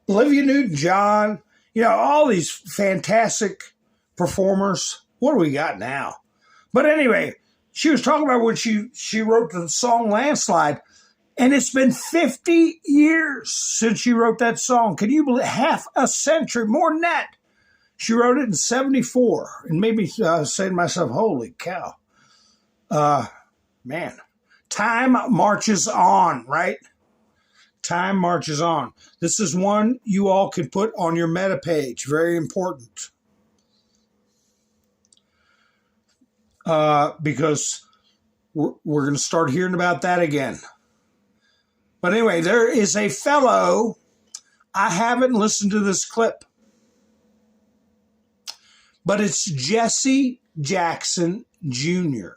Olivia Newton-John, all these fantastic performers. What do we got now? But anyway, she was talking about when she wrote the song Landslide, and it's been 50 years since she wrote that song. Can you believe? Half a century, more than that. She wrote it in 1974, and made me say to myself, holy cow. Man, time marches on, right? Time marches on. This is one you all can put on your meta page. Very important. Because we're going to start hearing about that again. But anyway, there is a fellow, I haven't listened to this clip, but it's Jesse Jackson Jr.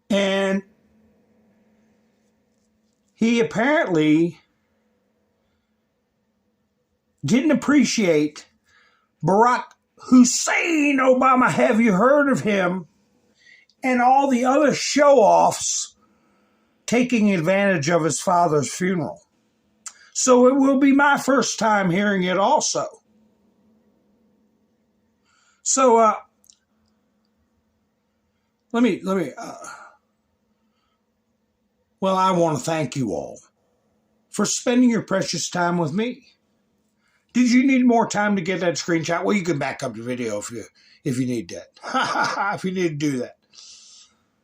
And he apparently didn't appreciate Barack Hussein Obama. Have you heard of him? And all the other show-offs taking advantage of his father's funeral. So it will be my first time hearing it also. So well, I want to thank you all for spending your precious time with me. Did you need more time to get that screenshot? Well, you can back up the video if you need that. If you need to do that.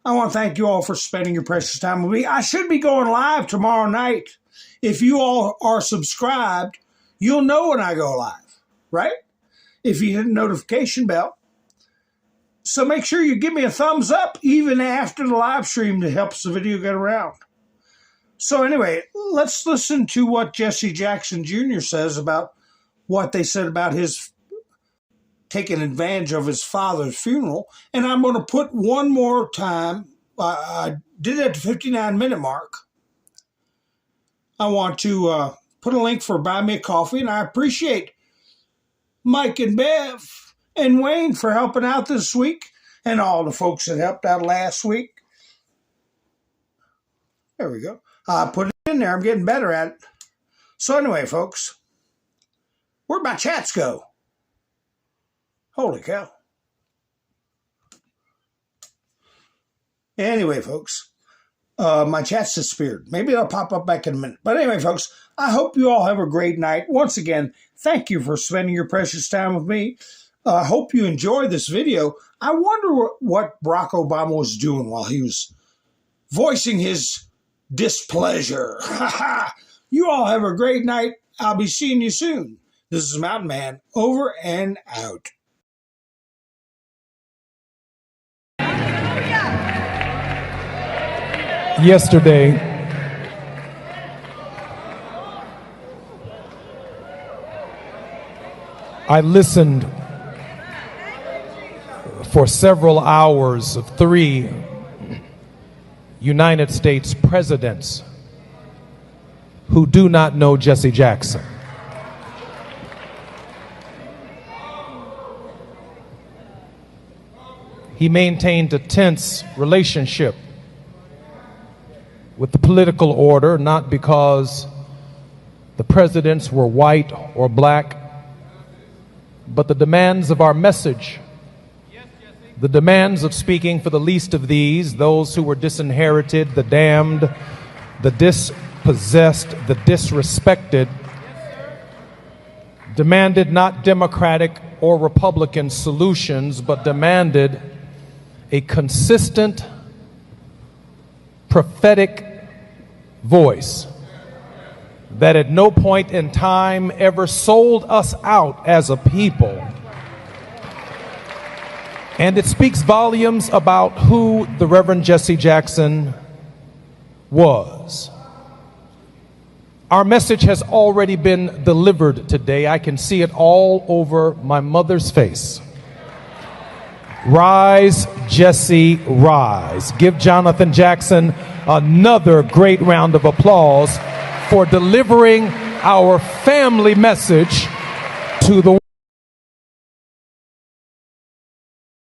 I want to thank you all for spending your precious time with me. I should be going live tomorrow night. If you all are subscribed, you'll know when I go live, right? If you hit the notification bell. So make sure you give me a thumbs up even after the live stream that helps the video get around. So anyway, let's listen to what Jesse Jackson Jr. says about what they said about his taking advantage of his father's funeral. And I'm going to put one more time. I did it at the 59-minute mark. I want to put a link for Buy Me a Coffee, and I appreciate Mike and Bev and Wayne for helping out this week, and all the folks that helped out last week. There we go. I put it in there. I'm getting better at it. So anyway, folks, where'd my chats go? Holy cow. Anyway, folks, my chat's disappeared. Maybe it'll pop up back in a minute. But anyway, folks, I hope you all have a great night. Once again, thank you for spending your precious time with me. I hope you enjoyed this video. I wonder what Barack Obama was doing while he was voicing his displeasure. You all have a great night. I'll be seeing you soon. This is Mountain Man, over and out. Yesterday, I listened for several hours of 3 United States presidents who do not know Jesse Jackson. He maintained a tense relationship with the political order, not because the presidents were white or black, but the demands of our message, the demands of speaking for the least of these, those who were disinherited, the damned, the dispossessed, the disrespected, demanded not Democratic or Republican solutions, but demanded a consistent, prophetic voice that at no point in time ever sold us out as a people. And it speaks volumes about who the Reverend Jesse Jackson was. Our message has already been delivered today. I can see it all over my mother's face. Rise, Jesse, rise. Give Jonathan Jackson another great round of applause for delivering our family message to the world.